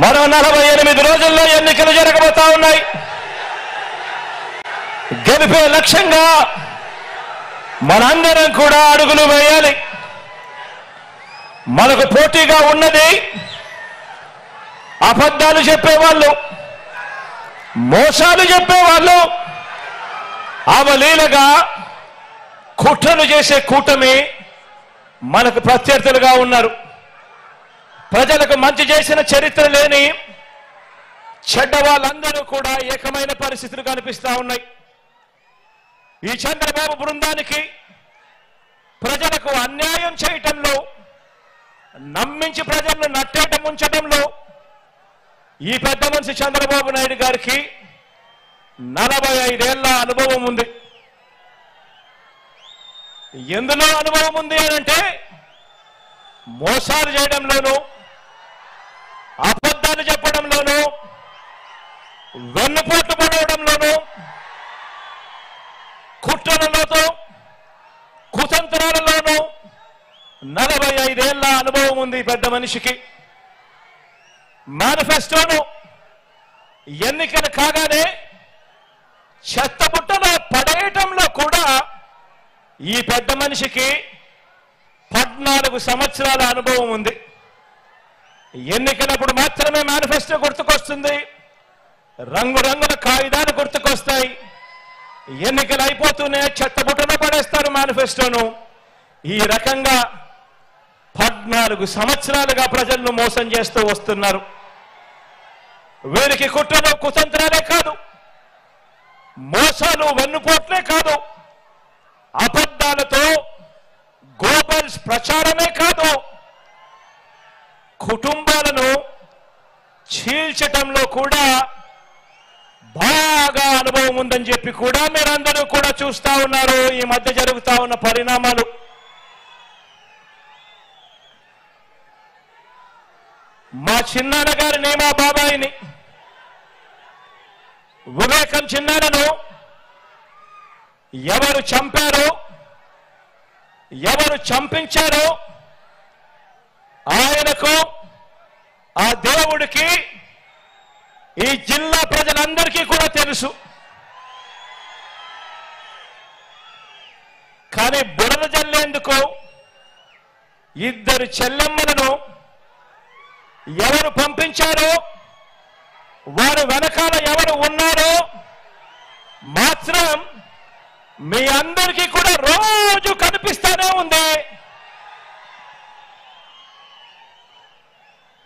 మరో 48 రోజుల్లో ఎన్నికలు జరగబోతా ఉన్నాయి. గెలిపే లక్ష్యంగా మనందరం కూడా అడుగులు వేయాలి. మనకు పోటీగా ఉన్నది అబద్ధాలు చెప్పేవాళ్ళు, మోసాలు చెప్పేవాళ్ళు, అవలీలగా కుట్రలు చేసే కూటమి మనకు ప్రత్యర్థులుగా ఉన్నారు. ప్రజలకు మంచి చేసిన చరిత్ర లేని చెడ్డ వాళ్ళందరూ కూడా ఏకమైన పరిస్థితులు కనిపిస్తా ఉన్నాయి. ఈ చంద్రబాబు బృందానికి ప్రజలకు అన్యాయం చేయటంలో, నమ్మించి ప్రజలను నట్టేట ముంచడంలో ఈ పెద్ద మనిషి చంద్రబాబు నాయుడు గారికి 45 ఏళ్ల అనుభవం ఉంది. ఎందులో అనుభవం ఉంది అనంటే మోసాలు చేయడంలోనూ, అబద్ధాలు చెప్పడంలోనూ, వెన్నుపోట్లు పడవడంలోనూ, కుట్రలతో కుతంత్రాలలోనూ 45 ఏళ్ల అనుభవం ఉంది పెద్ద మనిషికి. మేనిఫెస్టోను ఎన్నికలు కాగానే చెత్తబుట్టలో పడేయటంలో కూడా ఈ పెద్ద మనిషికి 14 సంవత్సరాల అనుభవం ఉంది. ఎన్నికలప్పుడు మాత్రమే మేనిఫెస్టో గుర్తుకొస్తుంది, రంగురంగుల కాగితాలు గుర్తుకొస్తాయి. ఎన్నికలు అయిపోతూనే చెత్తబుట్టలో పడేస్తారు మేనిఫెస్టోను. ఈ రకంగా 14 సంవత్సరాలుగా ప్రజలను మోసం చేస్తూ వస్తున్నారు. వీరికి కుట్రలు కుతంత్రాలే కాదు, మోసాలు వెన్నుపోట్లే కాదు, అబద్ధాలతో గోబల్స్ ప్రచారమే కాదు, కుటుంబాలను చీల్చటంలో కూడా బాగా అనుభవం ఉందని చెప్పి కూడా మీరందరూ కూడా చూస్తా ఉన్నారు. ఈ మధ్య జరుగుతా ఉన్న పరిణామాలు. మా చిన్నాన్న గారిని, మా బాబాయిని, వివేకం చిన్నాన్నను ఎవరు చంపారో, ఎవరు చంపించారో ఆయనకు, ఆ దేవుడికి, ఈ జిల్లా ప్రజలందరికీ కూడా తెలుసు. కానీ బురద జల్లేందుకు ఇద్దరు చెల్లెమ్మలను ఎవరు పంపించారో, వారు వెనకాల ఎవరు ఉన్నారో మాత్రం మీ అందరికీ కూడా రోజు కనిపిస్తానే ఉంది.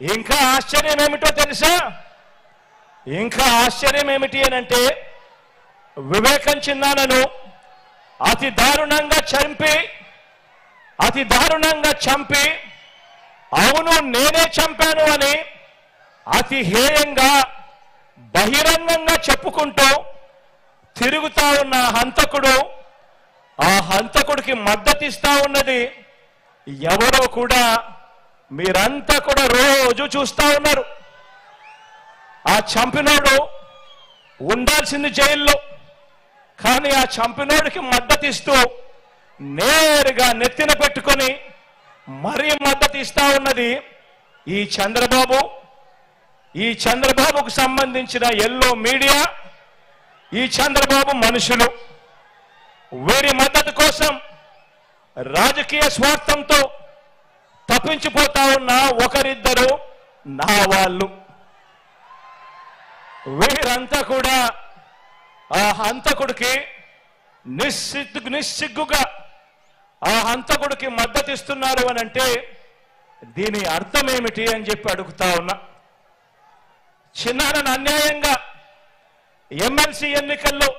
ఇంకా ఆశ్చర్యం ఏమిటో తెలుసా? ఇంకా ఆశ్చర్యం ఏమిటి అనంటే, వివేకం చిన్నాన్నను అతి దారుణంగా చంపి అవును నేనే చంపాను అని అతి హేయంగా బహిరంగంగా చెప్పుకుంటూ తిరుగుతా ఉన్న హంతకుడు, ఆ హంతకుడికి మద్దతిస్తా ఉన్నది ఎవరో కూడా మీరంతా కూడా రోజు చూస్తా ఉన్నారు. ఆ చంపినోడు ఉండాల్సింది జైల్లో, కానీ ఆ చంపినోడికి మద్దతిస్తూ నేరుగా నెత్తిన పెట్టుకొని మరీ మద్దతు ఇస్తా ఉన్నది ఈ చంద్రబాబు, ఈ చంద్రబాబుకు సంబంధించిన ఎల్లో మీడియా, ఈ చంద్రబాబు మనుషులు. వీరి మద్దతు కోసం రాజకీయ స్వార్థంతో తప్పించిపోతా ఉన్న ఒకరిద్దరు నా వాళ్ళు. వీరంతా కూడా ఆ హంతకుడికి నిస్సిగ్గుగా ఆ హంతకుడికి మద్దతిస్తున్నారు అని అంటే దీని అర్థం ఏమిటి అని చెప్పి అడుగుతా ఉన్నా. చిన్నాన్నను అన్యాయంగా ఎమ్మెల్సీ ఎన్నికల్లో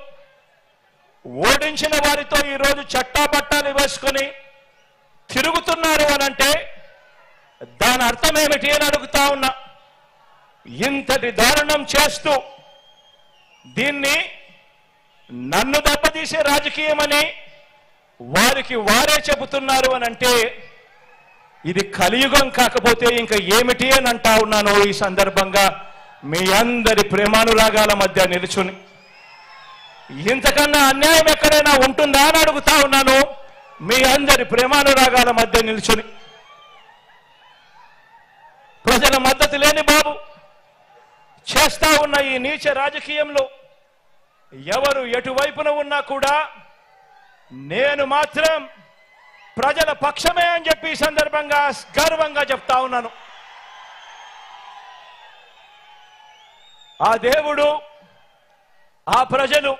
ఓడించిన వారితో ఈరోజు చట్టాపట్టాలు వేసుకొని తిరుగుతున్నారు అని అంటే దాని అర్థం ఏమిటి అని అడుగుతా ఉన్నా. ఇంతటి దారుణం చేస్తూ దీన్ని నన్ను దెబ్బతీసే రాజకీయమని వారికి వారే చెబుతున్నారు అని అంటే ఇది కలియుగం కాకపోతే ఇంకా ఏమిటి అని అంటా ఉన్నాను. ఈ సందర్భంగా మీ అందరి ప్రేమానురాగాల మధ్య నిలుచుని ఇంతకన్నా అన్యాయం ఎక్కడైనా ఉంటుందా అని అడుగుతా ఉన్నాను. మీ అందరి ప్రేమానురాగాల మధ్య నిలుచుని ప్రజల మద్దతు లేని బాబు, చేస్తా ఉన్న ఈ నీచ రాజకీయంలో ఎవరు ఎటువైపున ఉన్నా కూడా నేను మాత్రం ప్రజల పక్షమే అని చెప్పి ఈ సందర్భంగా గర్వంగా చెప్తా ఉన్నాను. ఆ దేవుడు, ఆ ప్రజలు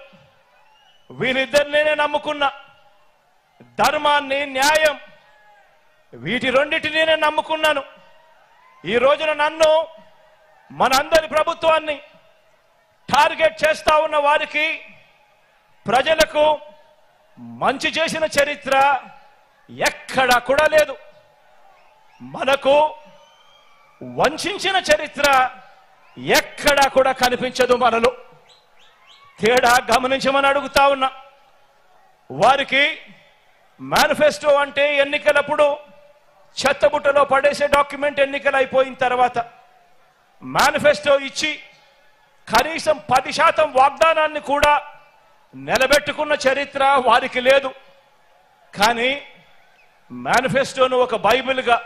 వీరిద్దరినే నమ్ముకున్న ధర్మాన్ని, న్యాయం, వీటి రెండింటినీ నేను నమ్ముకున్నాను. ఈ రోజున నన్ను, మనందరి ప్రభుత్వాన్ని టార్గెట్ చేస్తా ఉన్న వారికి, ప్రజలకు మంచి చేసిన చరిత్ర ఎక్కడా కూడా లేదు. మనకు వంచిన చరిత్ర ఎక్కడా కూడా కనిపించదు. మనలో తేడా గమనించమని అడుగుతా ఉన్నా. వారికి మేనిఫెస్టో అంటే ఎన్నికలప్పుడు చెత్తబుట్టలో పడేసే డాక్యుమెంట్. ఎన్నికలు అయిపోయిన తర్వాత మేనిఫెస్టో ఇచ్చి కనీసం 10% వాగ్దానాన్ని కూడా నిలబెట్టుకున్న చరిత్ర వారికి లేదు. కానీ మేనిఫెస్టోను ఒక బైబిల్గా,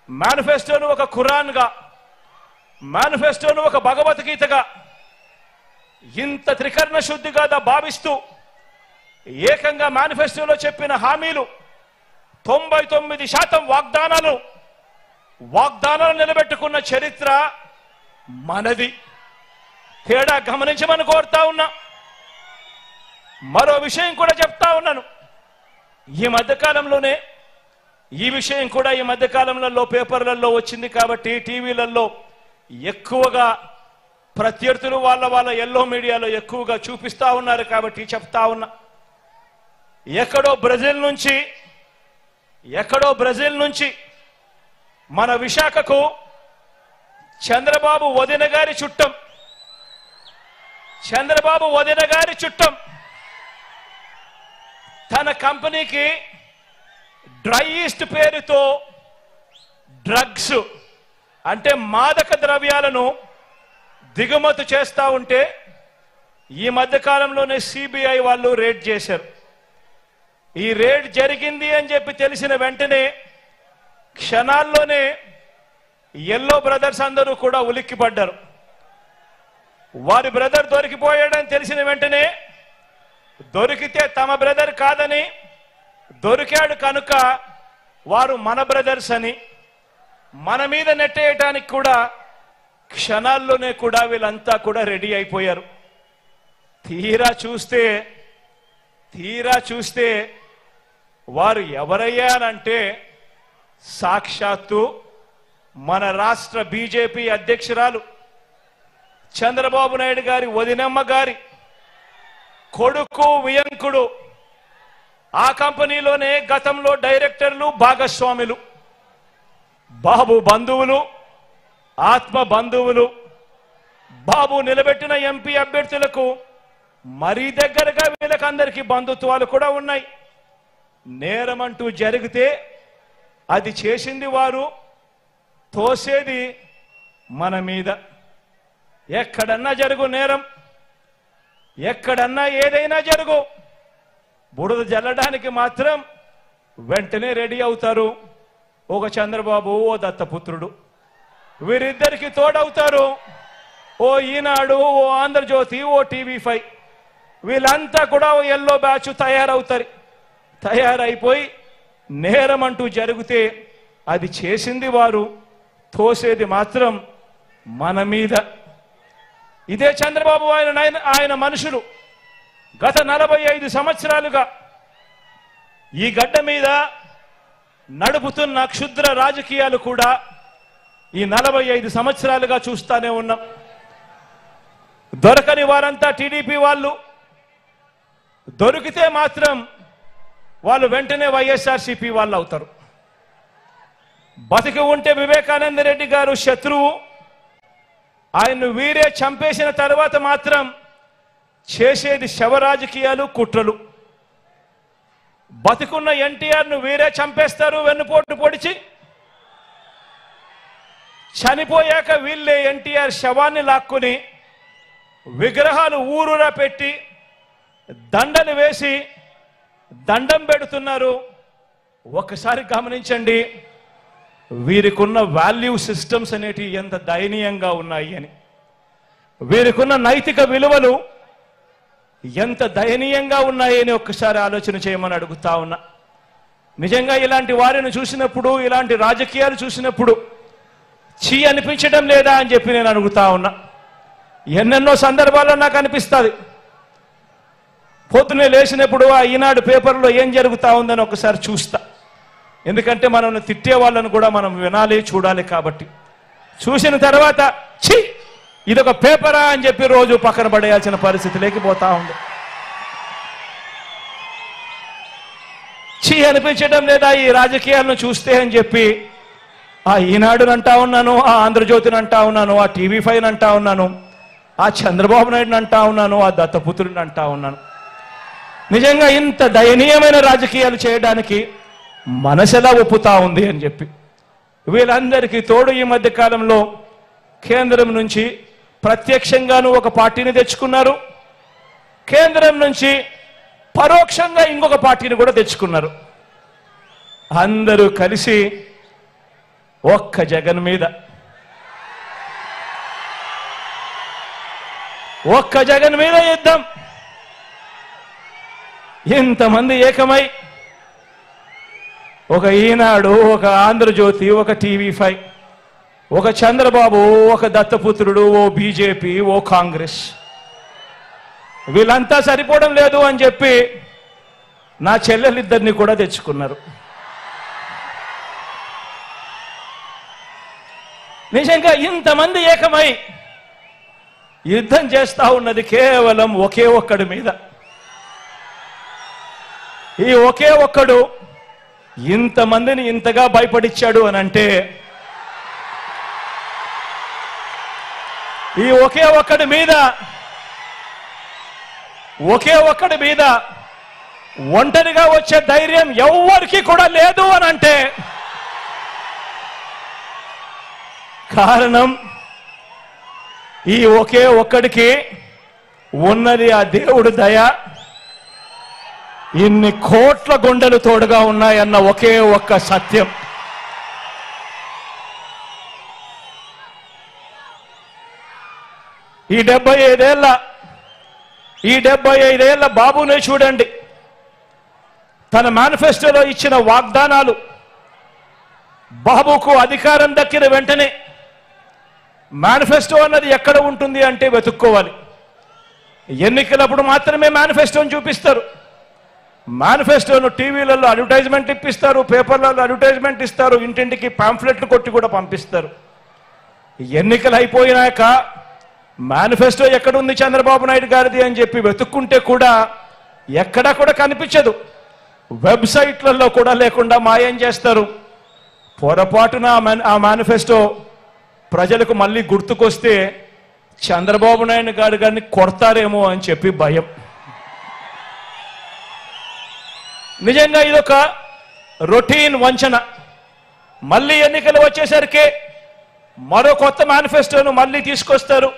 మేనిఫెస్టోను ఒక ఖురాన్గా, మేనిఫెస్టోను ఒక భగవద్గీతగా, ఇంత త్రికరణ శుద్ధిగా భావిస్తూ ఏకంగా మేనిఫెస్టోలో చెప్పిన హామీలు 99% వాగ్దానాలు నిలబెట్టుకున్న చరిత్ర మనది. తేడా గమనించమని కోరుతా ఉన్నా. మరో విషయం కూడా చెప్తా ఉన్నాను. ఈ మధ్యకాలంలోనే ఈ విషయం కూడా ఈ మధ్యకాలంలో పేపర్లలో వచ్చింది కాబట్టి టీవీలలో ఎక్కువగా ప్రత్యర్థులు వాళ్ళ ఎల్లో మీడియాలో ఎక్కువగా చూపిస్తా ఉన్నారు కాబట్టి చెప్తా ఉన్నా. ఎక్కడో బ్రెజిల్ నుంచి మన విశాఖకు చంద్రబాబు వదిన గారి చుట్టం తన కంపెనీకి డ్రై ఈస్ట్ పేరుతో డ్రగ్స్ అంటే మాదక ద్రవ్యాలను దిగుమతి చేస్తా ఉంటే ఈ మధ్యకాలంలోనే సిబిఐ వాళ్ళు రేడ్ చేశారు. ఈ రేడ్ జరిగింది అని చెప్పి తెలిసిన వెంటనే క్షణాల్లోనే ఎల్లో బ్రదర్స్ అందరూ కూడా ఉలిక్కిపడ్డారు. వారి బ్రదర్ దొరికిపోయాడని తెలిసిన వెంటనే దొరికితే తమ బ్రదర్ కాదని, దొరికాడు కనుక వారు మన బ్రదర్స్ అని మన మీద నెట్టేయటానికి కూడా క్షణాల్లోనే కూడా వీళ్ళంతా కూడా రెడీ అయిపోయారు. తీరా చూస్తే వారు ఎవరయ్యారంటే సాక్షాత్తు మన రాష్ట్ర బీజేపీ అధ్యక్షురాలు చంద్రబాబు నాయుడు గారి వదినమ్మ గారి కొడుకు వియంకుడు. ఆ కంపెనీలోనే గతంలో డైరెక్టర్లు, భాగస్వాములు, బాబు బంధువులు, ఆత్మ బంధువులు, బాబు నిలబెట్టిన ఎంపీ అభ్యర్థులకు మరీ దగ్గరగా వీళ్ళకందరికీ బంధుత్వాలు కూడా ఉన్నాయి. నేరమంటూ జరిగితే అది చేసింది వారు, తోసేది మన మీద. ఎక్కడన్నా జరుగు నేరం, ఎక్కడన్నా ఏదైనా జరుగు, బురద జల్లడానికి మాత్రం వెంటనే రెడీ అవుతారు. ఒక చంద్రబాబు, ఓ దత్తపుత్రుడు, వీరిద్దరికి తోడవుతారు ఓ ఈనాడు, ఓ ఆంధ్రజ్యోతి, ఓ టీవీ5. వీళ్ళంతా కూడా ఓ ఎల్లో బ్యాచ్ తయారైపోయి నేరం అంటూ జరిగితే అది చేసింది వారు, తోసేది మాత్రం మన మీద. ఇదే చంద్రబాబు ఆయన మనుషులు గత 45 సంవత్సరాలుగా ఈ గడ్డ మీద నడుపుతున్న క్షుద్ర రాజకీయాలు కూడా ఈ 45 సంవత్సరాలుగా చూస్తానే ఉన్నాం. దొరకని వారంతా టీడీపీ వాళ్ళు, దొరికితే మాత్రం వాళ్ళు వెంటనే వైఎస్ఆర్సీపీ వాళ్ళు అవుతారు. బతికి ఉంటే వివేకానంద రెడ్డి గారు శత్రువు, ఆయన్ను వీరే చంపేసిన తర్వాత మాత్రం చేసేది శవ రాజకీయాలు, కుట్రలు. బతికున్న ఎన్టీఆర్ను వీరే చంపేస్తారు వెన్నుపోటు పొడిచి. చనిపోయాక వీళ్ళే ఎన్టీఆర్ శవాన్ని లాక్కుని విగ్రహాలు ఊరూరా పెట్టి దండలు వేసి దండం పెడుతున్నారు. ఒకసారి గమనించండి వీరికున్న వాల్యూ సిస్టమ్స్ అనేటివి ఎంత దయనీయంగా ఉన్నాయి అని. వీరికున్న నైతిక విలువలు ఎంత దయనీయంగా ఉన్నాయని ఒక్కసారి ఆలోచన చేయమని అడుగుతా ఉన్నా. నిజంగా ఇలాంటి వారిని చూసినప్పుడు, ఇలాంటి రాజకీయాలు చూసినప్పుడు చీ అనిపించడం లేదా అని చెప్పి నేను అడుగుతా ఉన్నా. ఎన్నెన్నో సందర్భాల్లో నాకు అనిపిస్తుంది. పొద్దునే లేచినప్పుడు ఆ ఈనాడు పేపర్లో ఏం జరుగుతూ ఉందని ఒకసారి చూస్తా. ఎందుకంటే మనల్ని తిట్టే వాళ్ళను కూడా మనం వినాలి, చూడాలి. కాబట్టి చూసిన తర్వాత ఛీ ఇదొక పేపరా అని చెప్పి రోజు పక్కన పడేయాల్సిన పరిస్థితి లేకపోతా ఉంది. ఛీ అనిపించడం లేదా ఈ రాజకీయాలను చూస్తే అని చెప్పి ఆ ఈనాడుని అంటా ఉన్నాను, ఆ ఆంధ్రజ్యోతిని అంటా ఉన్నాను, ఆ టీవీ5 అంటా ఉన్నాను, ఆ చంద్రబాబు నాయుడుని అంటా ఉన్నాను, ఆ దత్తపుత్రుడిని అంటా ఉన్నాను. నిజంగా ఇంత దయనీయమైన రాజకీయాలు చేయడానికి మనసెలా ఒప్పుతా ఉంది అని చెప్పి. వీళ్ళందరికీ తోడు ఈ మధ్య కాలంలో కేంద్రం నుంచి ప్రత్యక్షంగాను ఒక పార్టీని తెచ్చుకున్నారు, కేంద్రం నుంచి పరోక్షంగా ఇంకొక పార్టీని కూడా తెచ్చుకున్నారు. అందరూ కలిసి ఒక్క జగన్ మీద, ఒక్క జగన్ మీద యుద్ధం. ఇంతమంది ఏకమై ఒక ఈనాడు, ఒక ఆంధ్రజ్యోతి, ఒక టీవీ5, ఒక చంద్రబాబు, ఒక దత్తపుత్రుడు, ఓ బీజేపీ, ఓ కాంగ్రెస్, వీళ్ళంతా సరిపోవడం లేదు అని చెప్పి నా చెల్లెలిద్దరిని కూడా తెచ్చుకున్నారు. నిజంగా ఇంతమంది ఏకమై యుద్ధం చేస్తా ఉన్నది కేవలం ఒకే ఒక్కడి మీద. ఈ ఒకే ఒక్కడు ఇంతమందిని ఇంతగా భయపడిచ్చాడు అని అంటే ఈ ఒకే ఒక్కడి మీద ఒంటరిగా వచ్చే ధైర్యం ఎవ్వరికి కూడా లేదు అని అంటే కారణం ఈ ఒకే ఒక్కడికి ఉన్నది ఆ దేవుడు దయ. ఇన్ని కోట్ల గుండెలు తోడుగా ఉన్నాయన్న ఒకే ఒక్క సత్యం. ఈ 75 ఏళ్ల బాబునే చూడండి. తన మేనిఫెస్టోలో ఇచ్చిన వాగ్దానాలు, బాబుకు అధికారం దక్కిన వెంటనే మేనిఫెస్టో అన్నది ఎక్కడ ఉంటుంది అంటే వెతుక్కోవాలి. ఎన్నికలప్పుడు మాత్రమే మేనిఫెస్టోని చూపిస్తారు. మేనిఫెస్టోను టీవీలలో అడ్వర్టైజ్మెంట్ ఇప్పిస్తారు, పేపర్లలో అడ్వర్టైజ్మెంట్ ఇస్తారు, ఇంటింటికి పాంఫ్లెట్లు కొట్టి కూడా పంపిస్తారు. ఎన్నికలు అయిపోయినాక మేనిఫెస్టో ఎక్కడుంది చంద్రబాబు నాయుడు గారిది అని చెప్పి వెతుక్కుంటే కూడా ఎక్కడా కూడా కనిపించదు. వెబ్సైట్లలో కూడా లేకుండా మాయం చేస్తారు. పొరపాటున ఆ మేనిఫెస్టో ప్రజలకు మళ్ళీ గుర్తుకొస్తే చంద్రబాబు నాయుడు గారిని కొడతారేమో అని చెప్పి భయం. నిజంగా ఇదొక రొటీన్ వంచన. మళ్ళీ ఎన్నికలు వచ్చేసరికి మరో కొత్త మేనిఫెస్టోను మళ్ళీ తీసుకొస్తారు,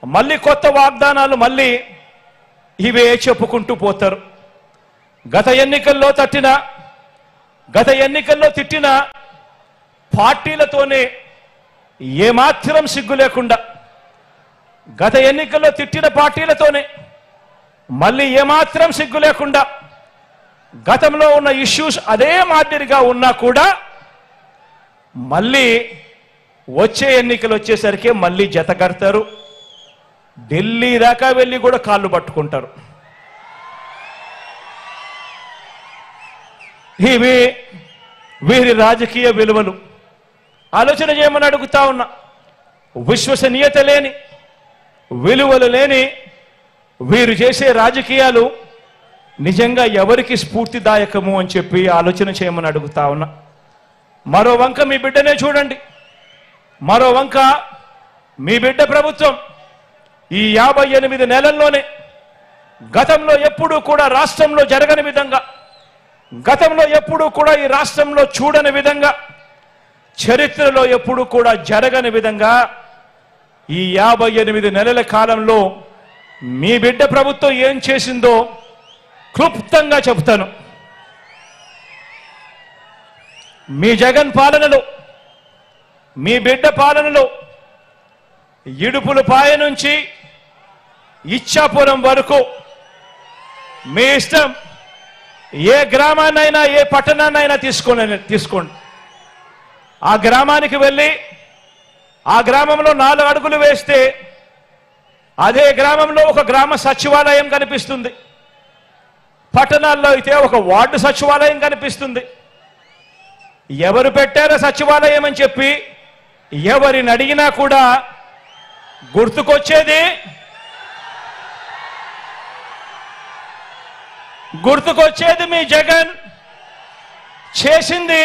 మళ్ళీ కొత్త వాగ్దానాలు మళ్ళీ ఇవే చెప్పుకుంటూ పోతారు. గత ఎన్నికల్లో తిట్టిన పార్టీలతోనే ఏమాత్రం సిగ్గు లేకుండా, గత ఎన్నికల్లో తిట్టిన పార్టీలతోనే మళ్ళీ ఏమాత్రం సిగ్గు లేకుండా, గతంలో ఉన్న ఇష్యూస్ అదే మాదిరిగా ఉన్నా కూడా మళ్ళీ వచ్చే ఎన్నికలు వచ్చేసరికి మళ్ళీ జత కడతారు. ఢిల్లీ దాకా వెళ్ళి కూడా కాళ్ళు పట్టుకుంటారు. ఇవి వీరి రాజకీయ విలువలు. ఆలోచన చేయమని అడుగుతా ఉన్నా. విశ్వసనీయత లేని, విలువలు లేని వీరు చేసే రాజకీయాలు నిజంగా ఎవరికి స్ఫూర్తిదాయకము అని చెప్పి ఆలోచన చేయమని అడుగుతా ఉన్నా. మరో వంక మీ బిడ్డనే చూడండి. మరో వంక మీ బిడ్డ ప్రభుత్వం ఈ 58 నెలల్లోనే గతంలో ఎప్పుడూ కూడా రాష్ట్రంలో జరగని విధంగా, గతంలో ఎప్పుడూ కూడా ఈ రాష్ట్రంలో చూడని విధంగా, చరిత్రలో ఎప్పుడూ కూడా జరగని విధంగా ఈ 58 నెలల కాలంలో మీ బిడ్డ ప్రభుత్వం ఏం చేసిందో క్లుప్తంగా చెప్తాను. మీ జగన్ పాలనలో, మీ బిడ్డ పాలనలో ఇడుపులపాయ నుంచి ఇచ్చాపురం వరకు మీ ఇష్టం, ఏ గ్రామాన్నైనా ఏ పట్టణాన్నైనా తీసుకోండి. ఆ గ్రామానికి వెళ్ళి ఆ గ్రామంలో 4 అడుగులు వేస్తే అదే గ్రామంలో ఒక గ్రామ సచివాలయం కనిపిస్తుంది. పట్టణాల్లో అయితే ఒక వార్డు సచివాలయం కనిపిస్తుంది. ఎవరు పెట్టారో సచివాలయం అని చెప్పి ఎవరిని అడిగినా కూడా గుర్తుకొచ్చేది మీ జగన్ చేసింది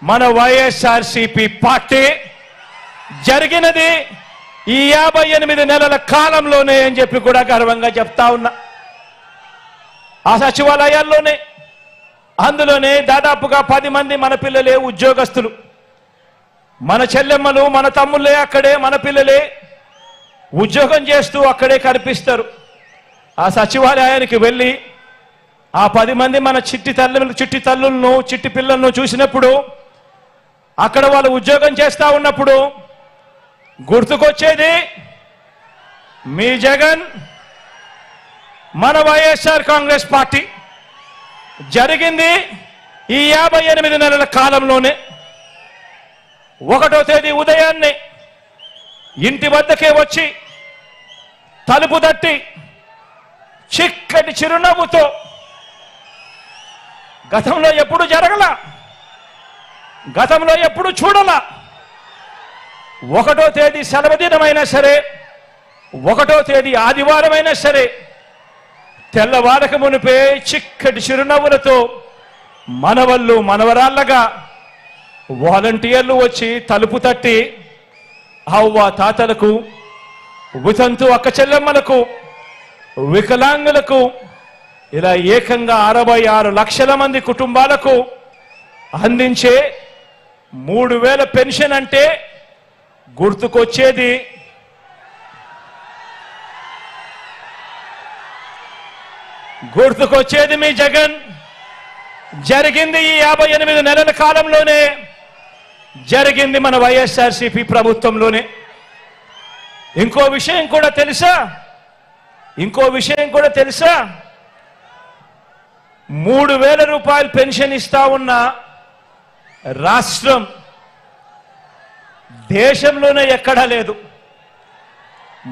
మన వైఎస్ఆర్సీపీ పార్టీ, జరిగినది ఈ 58 నెలల కాలంలోనే అని చెప్పి కూడా గర్వంగా చెప్తా ఉన్నా. ఆ సచివాలయాల్లోనే అందులోనే దాదాపుగా 10 మంది మన పిల్లలే ఉద్యోగస్తులు, మన చెల్లెమ్మలు మన తమ్ముళ్ళే అక్కడే మన పిల్లలే ఉద్యోగం చేస్తూ అక్కడే కనిపిస్తారు. ఆ సచివాలయానికి వెళ్ళి ఆ 10 మంది మన చిట్టి తల్లులను చిట్టి పిల్లలను చూసినప్పుడు, అక్కడ వాళ్ళు ఉద్యోగం చేస్తా ఉన్నప్పుడు గుర్తుకొచ్చేది మీ జగన్, మన వైఎస్ఆర్ కాంగ్రెస్ పార్టీ. జరిగింది ఈ 58 నెలల కాలంలోనే. 1వ తేదీ ఉదయాన్నే ఇంటి వద్దకే వచ్చి తలుపు తట్టి చిక్కటి చిరునవ్వుతో, గతంలో ఎప్పుడు జరగల, గతంలో ఎప్పుడు చూడలా, 1వ తేదీ సెలవు దినమైనా సరే, 1వ తేదీ ఆదివారమైనా సరే, తెల్లవారక మునిపే చిక్కటి చిరునవ్వులతో మనవళ్ళు మనవరాళ్ళగా వాలంటీర్లు వచ్చి తలుపు తట్టి అవ్వ తాతలకు, వితంతు అక్క చెల్లెమ్మలకు, వికలాంగులకు, ఇలా ఏకంగా 66 లక్షల మంది కుటుంబాలకు అందించే 3000 పెన్షన్ అంటే గుర్తుకొచ్చేది మీ జగన్. జరిగింది ఈ 58 నెలల కాలంలోనే, జరిగింది మన వైఎస్ఆర్సీపీ ప్రభుత్వంలోనే. ఇంకో విషయం కూడా తెలుసా, 3000 రూపాయలు పెన్షన్ ఇస్తా ఉన్న రాష్ట్రం దేశంలోనే ఎక్కడా లేదు.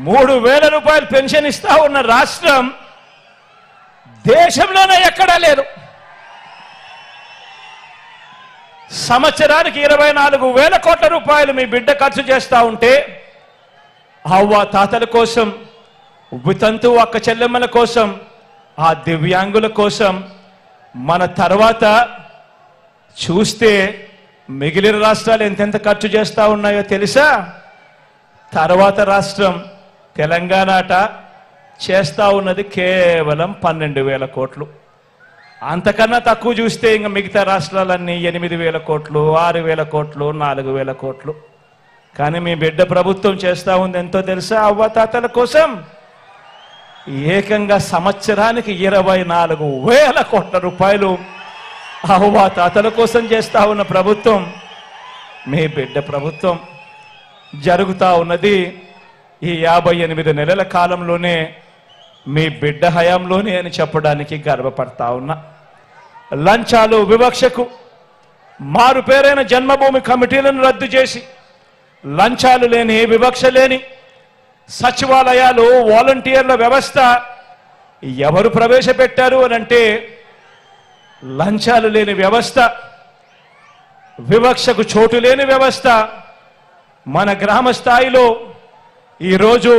3000 రూపాయలు పెన్షన్ ఇస్తా ఉన్న రాష్ట్రం దేశంలోనే ఎక్కడా లేదు. సంవత్సరానికి 24,000 కోట్ల రూపాయలు మీ బిడ్డ ఖర్చు చేస్తా ఉంటే, అవ్వ తాతల కోసం, వితంతు అక్క చెల్లెమ్మల కోసం, ఆ దివ్యాంగుల కోసం మన తర్వాత చూస్తే మిగిలిన రాష్ట్రాలు ఎంతెంత ఖర్చు చేస్తా ఉన్నాయో తెలుసా? తర్వాత రాష్ట్రం తెలంగాణ చేస్తా ఉన్నది కేవలం 12,000 కోట్లు. అంతకన్నా తక్కువ చూస్తే ఇంకా మిగతా రాష్ట్రాలన్నీ 8,000 కోట్లు, 6,000 కోట్లు, 4,000 కోట్లు. కానీ మీ బిడ్డ ప్రభుత్వం చేస్తా ఉంది ఎంతో తెలుసా? అవ్వతాతల కోసం ఏకంగా సంవత్సరానికి 24,000 కోట్ల రూపాయలు అవ్వతాతల కోసం చేస్తా ఉన్న ప్రభుత్వం మీ బిడ్డ ప్రభుత్వం. జరుగుతా ఉన్నది ఈ 58 నెలల కాలంలోనే, మీ బిడ్డ హయాంలోనే అని చెప్పడానికి గర్వపడతా ఉన్నా. లంచాలు వివక్షకు మారు పేరైన జన్మభూమి కమిటీలను రద్దు చేసి, లంచాలు లేని వివక్ష లేని సచివాలయాలు, వాలంటీర్ల వ్యవస్థ ఎవరు ప్రవేశపెట్టారు అనంటే లంచాలు లేని వ్యవస్థ, వివక్షకు చోటు లేని వ్యవస్థ మన గ్రామ స్థాయిలో ఈరోజు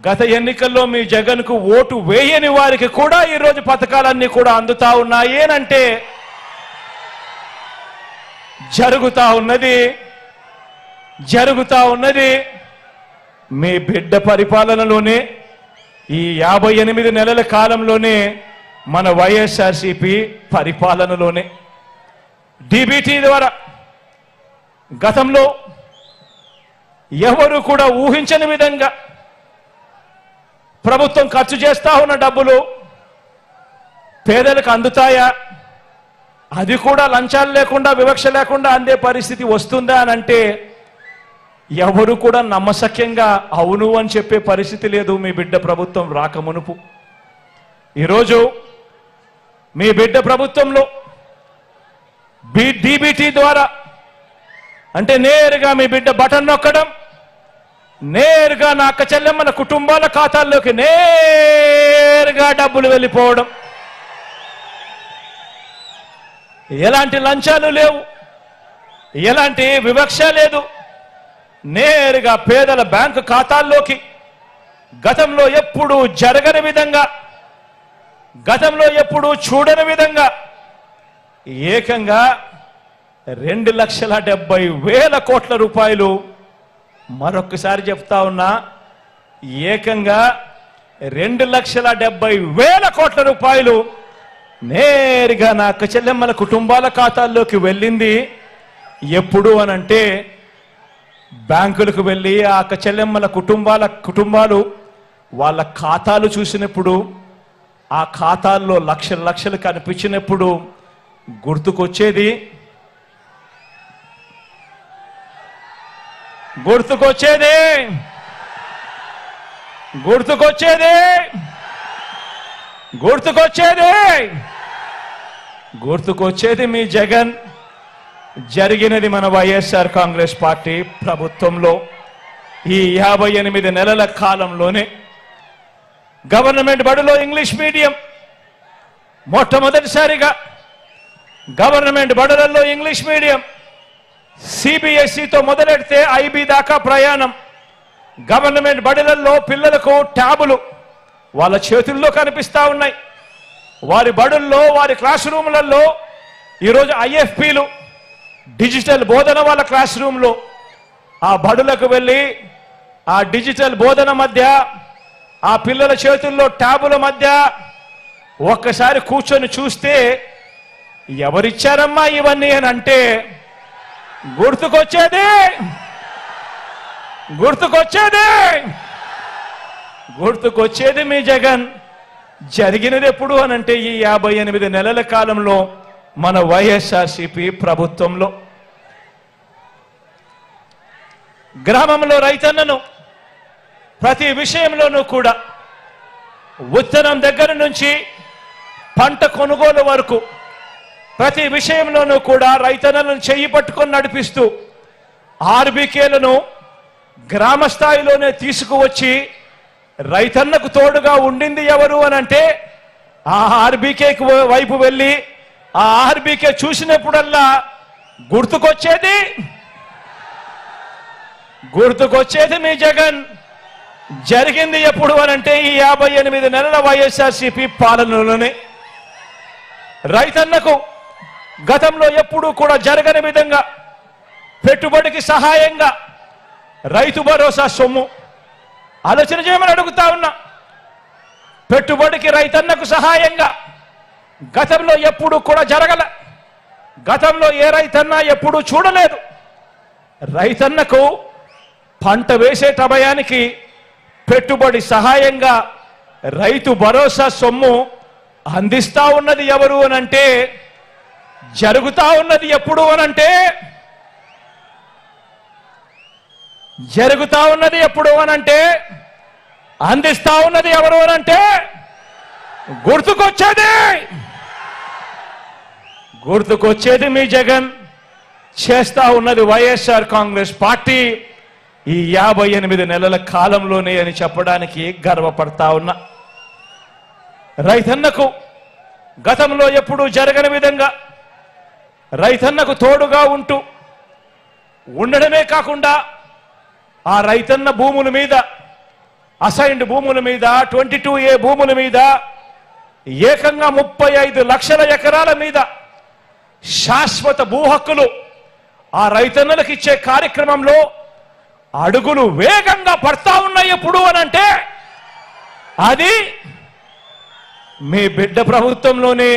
గత ఎన్నికల్లో మీ జగన్కు ఓటు వేయని వారికి కూడా ఈరోజు పథకాలన్నీ కూడా అందుతా ఉన్నాయి అంటే జరుగుతా ఉన్నది మీ బిడ్డ పరిపాలనలోనే. ఈ 58 నెలల కాలంలోనే, మన వైఎస్ఆర్సీపీ పరిపాలనలోనే. డీబీటీ ద్వారా గతంలో ఎవరు కూడా ఊహించని విధంగా ప్రభుత్వం ఖర్చు చేస్తా ఉన్న డబ్బులు పేదలకు అందుతాయా? అది కూడా లంచాలు లేకుండా, వివక్ష లేకుండా అందే పరిస్థితి వస్తుందా అని అంటే ఎవరు కూడా నమ్మశక్యంగా అవును అని చెప్పే పరిస్థితి లేదు మీ బిడ్డ ప్రభుత్వం రాకమునుపు. ఈరోజు మీ బిడ్డ ప్రభుత్వంలో డీబీటీ ద్వారా అంటే నేరుగా మీ బిడ్డ బటన్ నొక్కడం, నేరుగా నా అక్క చెల్లెమ్మల కుటుంబాల ఖాతాల్లోకి నేరుగా డబ్బులు వెళ్ళిపోవడం, ఎలాంటి లంచాలు లేవు, ఎలాంటి వివక్ష లేదు, నేరుగా పేదల బ్యాంకు ఖాతాల్లోకి గతంలో ఎప్పుడూ జరగని విధంగా, గతంలో ఎప్పుడూ చూడని విధంగా ఏకంగా 2,70,000 కోట్ల రూపాయలు, మరొక్కసారి చెప్తా ఉన్నా, ఏకంగా 2,70,000 కోట్ల రూపాయలు నేరుగా నా అక్క చెల్లెమ్మల కుటుంబాల ఖాతాల్లోకి వెళ్ళింది. ఎప్పుడు అనంటే బ్యాంకులకు వెళ్ళి ఆ అక్క చెల్లెమ్మల కుటుంబాలు వాళ్ళ ఖాతాలు చూసినప్పుడు, ఆ ఖాతాల్లో లక్షలు కనిపించినప్పుడు గుర్తుకొచ్చేది మీ జగన్. జరిగినది మన వైఎస్ఆర్ కాంగ్రెస్ పార్టీ ప్రభుత్వంలో ఈ 58 నెలల కాలంలోనే గవర్నమెంట్ బడిలో ఇంగ్లీష్ మీడియం మొట్టమొదటిసారిగా గవర్నమెంట్ బడులలో ఇంగ్లీష్ మీడియం సిబిఎస్ఈతో మొదలెడితే ఐబీ దాకా ప్రయాణం. గవర్నమెంట్ బడులలో పిల్లలకు ట్యాబులు వాళ్ళ చేతుల్లో కనిపిస్తా ఉన్నాయి. వారి బడుల్లో, వారి క్లాస్ రూములలో ఈరోజు ఐఎఫ్పీలు, డిజిటల్ బోధన వాళ్ళ క్లాస్ రూమ్లో. ఆ బడులకు వెళ్ళి ఆ డిజిటల్ బోధన మధ్య, ఆ పిల్లల చేతుల్లో ట్యాబుల మధ్య ఒక్కసారి కూర్చొని చూస్తే ఎవరిచ్చారమ్మా ఇవన్నీ అని అంటే గుర్తుకొచ్చేది మీ జగన్. జరిగినది ఎప్పుడు అనంటే ఈ 58 నెలల కాలంలో మన వైఎస్ఆర్సీపీ ప్రభుత్వంలో. గ్రామంలో రైతన్నను ప్రతి విషయంలోనూ కూడా విత్తనం దగ్గర నుంచి పంట కొనుగోలు వరకు ప్రతి విషయంలోనూ కూడా రైతన్నలను చెయ్యి పట్టుకొని నడిపిస్తూ ఆర్బీకేలను గ్రామ స్థాయిలోనే తీసుకువచ్చి రైతన్నకు తోడుగా ఉండింది ఎవరు అనంటే ఆ ఆర్బీకే వైపు వెళ్ళి ఆ ఆర్బీకే చూసినప్పుడల్లా గుర్తుకొచ్చేది మీ జగన్. జరిగింది ఎప్పుడు అనంటే ఈ 58 నెలల వైఎస్ఆర్సీపీ పాలనలోనే. రైతన్నకు గతంలో ఎప్పుడూ కూడా జరగని విధంగా పెట్టుబడికి సహాయంగా రైతు భరోసా సొమ్ము ఆలోచన చేయమని అడుగుతా ఉన్నా. పెట్టుబడికి రైతన్నకు సహాయంగా గతంలో ఎప్పుడూ కూడా జరగల, గతంలో ఏ రైతన్నా ఎప్పుడూ చూడలేదు. రైతన్నకు పంట వేసే సమయానికి పెట్టుబడి సహాయంగా రైతు భరోసా సొమ్ము అందిస్తా ఉన్నది ఎవరు అనంటే, జరుగుతా ఉన్నది ఎప్పుడు అనంటే అందిస్తా ఉన్నది ఎవరు అనంటే గుర్తుకొచ్చేది మీ జగన్. చేస్తా ఉన్నది వైఎస్ఆర్ కాంగ్రెస్ పార్టీ ఈ 58 నెలల కాలంలోనే అని చెప్పడానికి గర్వపడతా ఉన్నా. రైతన్నకు గతంలో ఎప్పుడూ జరగని విధంగా రైతన్నకు తోడుగా ఉండడమే కాకుండా ఆ రైతన్న భూముల మీద, అసైన్డ్ భూముల మీద, 22A భూముల మీద ఏకంగా 35 లక్షల ఎకరాల మీద శాశ్వత భూ హక్కులు ఆ రైతన్నలకు ఇచ్చే కార్యక్రమంలో అడుగులు వేగంగా పడతా ఉన్నాయి ఎప్పుడు అనంటే అది మీ బిడ్డ ప్రభుత్వంలోనే.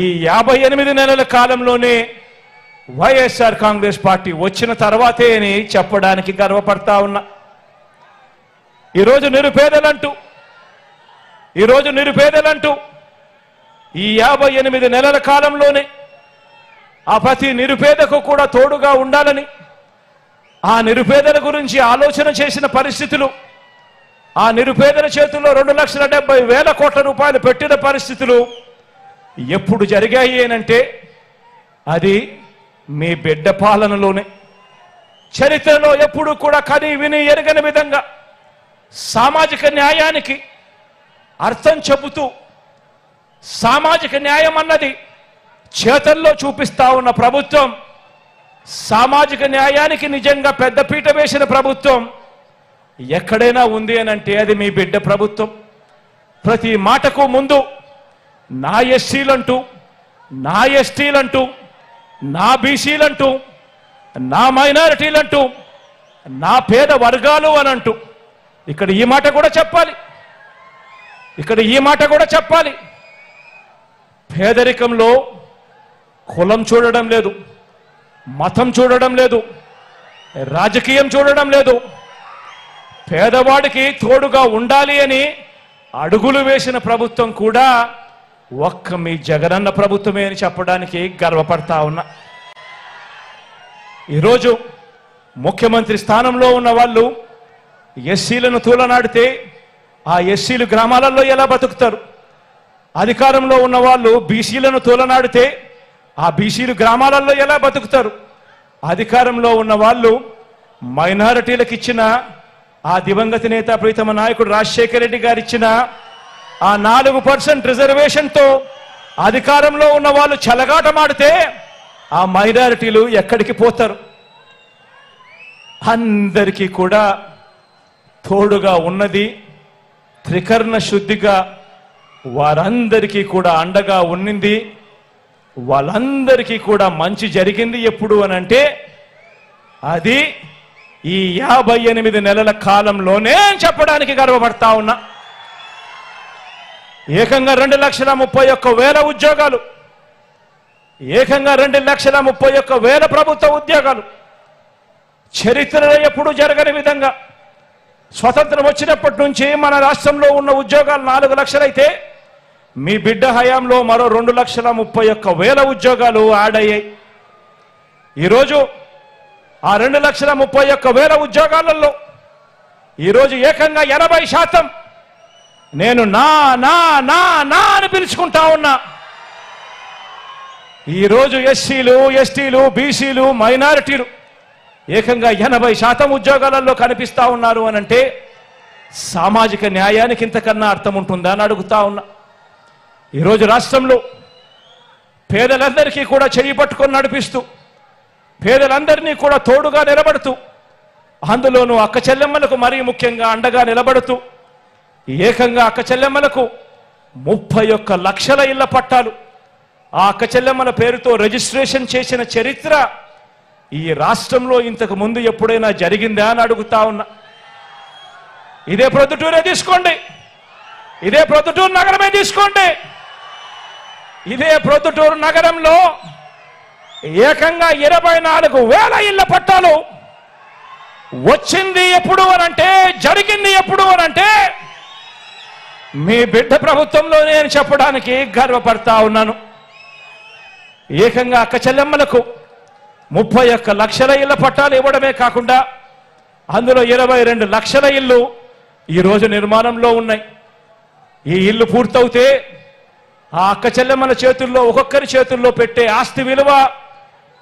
ఈ 58 నెలల కాలంలోనే వైఎస్ఆర్ కాంగ్రెస్ పార్టీ వచ్చిన తర్వాతే అని చెప్పడానికి గర్వపడతా ఉన్నా. ఈరోజు నిరుపేదలంటూ ఈ 58 నెలల కాలంలోనే ఆ ప్రతి నిరుపేదకు కూడా తోడుగా ఉండాలని, ఆ నిరుపేదల గురించి ఆలోచన చేసిన పరిస్థితులు, ఆ నిరుపేదల చేతుల్లో 2,70,000 కోట్ల రూపాయలు పెట్టిన పరిస్థితులు ఎప్పుడు జరిగాయి అనంటే అది మీ బిడ్డ పాలనలోనే. చరిత్రలో ఎప్పుడు కూడా కని విని ఎరగని విధంగా సామాజిక న్యాయానికి అర్థం చెబుతూ సామాజిక న్యాయం అన్నది చేతల్లో చూపిస్తా ఉన్న ప్రభుత్వం, సామాజిక న్యాయానికి నిజంగా పెద్దపీట వేసిన ప్రభుత్వం ఎక్కడైనా ఉంది అనంటే అది మీ బిడ్డ ప్రభుత్వం. ప్రతి మాటకు ముందు నా ఎస్సీలంటూ, నా ఎస్టీలంటూ, నా బీసీలంటూ, నా మైనారిటీలంటూ, నా పేద వర్గాలు అనంటూ ఇక్కడ ఈ మాట కూడా చెప్పాలి, ఇక్కడ ఈ మాట కూడా చెప్పాలి. పేదరికంలో కులం చూడడం లేదు, మతం చూడడం లేదు, రాజకీయం చూడడం లేదు. పేదవాడికి తోడుగా ఉండాలి అని అడుగులు వేసిన ప్రభుత్వం కూడా ఒక్క మీ జగనన్న ప్రభుత్వమే అని చెప్పడానికి గర్వపడతా ఉన్నా. ఈరోజు ముఖ్యమంత్రి స్థానంలో ఉన్న వాళ్ళు ఎస్సీలను తూలనాడితే ఆ ఎస్సీలు గ్రామాలలో ఎలా బతుకుతారు? అధికారంలో ఉన్న వాళ్ళు బీసీలను తూలనాడితే ఆ బీసీలు గ్రామాలలో ఎలా బతుకుతారు? అధికారంలో ఉన్న వాళ్ళు మైనారిటీలకు ఇచ్చిన ఆ దివంగత నేత ప్రీతమ నాయకుడు రాజశేఖర రెడ్డి గారు ఇచ్చిన ఆ 4% రిజర్వేషన్తో అధికారంలో ఉన్న వాళ్ళు చెలగాటమాడితే ఆ మైనారిటీలు ఎక్కడికి పోతారు? అందరికీ కూడా తోడుగా ఉన్నది త్రికరణ శుద్ధిగా వారందరికీ కూడా అండగా ఉన్నింది. వాళ్ళందరికీ కూడా మంచి జరిగింది ఎప్పుడు అనంటే అది ఈ 58 నెలల కాలంలోనే చెప్పడానికి గర్వపడతా ఉన్నా. ఏకంగా 2,31,000 ఉద్యోగాలు, ఏకంగా 2,31,000 ప్రభుత్వ ఉద్యోగాలు. చరిత్రలో ఎప్పుడు జరగని విధంగా స్వతంత్రం వచ్చినప్పటి నుంచి మన రాష్ట్రంలో ఉన్న ఉద్యోగాలు 4 లక్షలైతే మీ బిడ్డ హయాంలో మరో 2,31,000 ఉద్యోగాలు యాడ్ అయ్యాయి. ఈరోజు ఆ 2,31,000 ఉద్యోగాలలో ఈరోజు ఏకంగా 80% నేను నా నా నా నా అని పిలుచుకుంటా ఉన్నా. ఈరోజు ఎస్సీలు, ఎస్టీలు, బీసీలు, మైనారిటీలు ఏకంగా 80% ఉద్యోగాలలో కనిపిస్తా ఉన్నారు అనంటే సామాజిక న్యాయానికి ఇంతకన్నా అర్థం ఉంటుందా అని అడుగుతా ఉన్నా. ఈరోజు రాష్ట్రంలో పేదలందరికీ కూడా చెయ్యి పట్టుకొని నడిపిస్తూ, పేదలందరినీ కూడా తోడుగా నిలబడుతూ, అందులోనూ అక్క చెల్లెమ్మలకు మరీ ముఖ్యంగా అండగా నిలబడుతూ ఏకంగా అక్క చెల్లెమ్మలకు 31 లక్షల ఇళ్ల పట్టాలు ఆ అక్క చెల్లెమ్మల పేరుతో రిజిస్ట్రేషన్ చేసిన చరిత్ర ఈ రాష్ట్రంలో ఇంతకు ముందు ఎప్పుడైనా జరిగిందా అని అడుగుతా ఉన్నా. ఇదే ప్రొద్దుటూరే తీసుకోండి, ఇదే ప్రొద్దుటూరు నగరమే తీసుకోండి. ఇదే ప్రొద్దుటూరు నగరంలో ఏకంగా 24,000 ఇళ్ల పట్టాలు వచ్చింది ఎప్పుడు అనంటే, జరిగింది ఎప్పుడు అనంటే మీ బిడ్డ ప్రభుత్వంలో నేను చెప్పడానికి గర్వపడతా ఉన్నాను. ఏకంగా అక్క చెల్లెమ్మలకు 31 లక్షల ఇళ్ల పట్టాలు ఇవ్వడమే కాకుండా అందులో 22 లక్షల ఇళ్ళు ఈరోజు నిర్మాణంలో ఉన్నాయి. ఈ ఇల్లు పూర్తవుతే ఆ అక్క చెల్లెమ్మల చేతుల్లో, ఒక్కొక్కరి చేతుల్లో పెట్టే ఆస్తి విలువ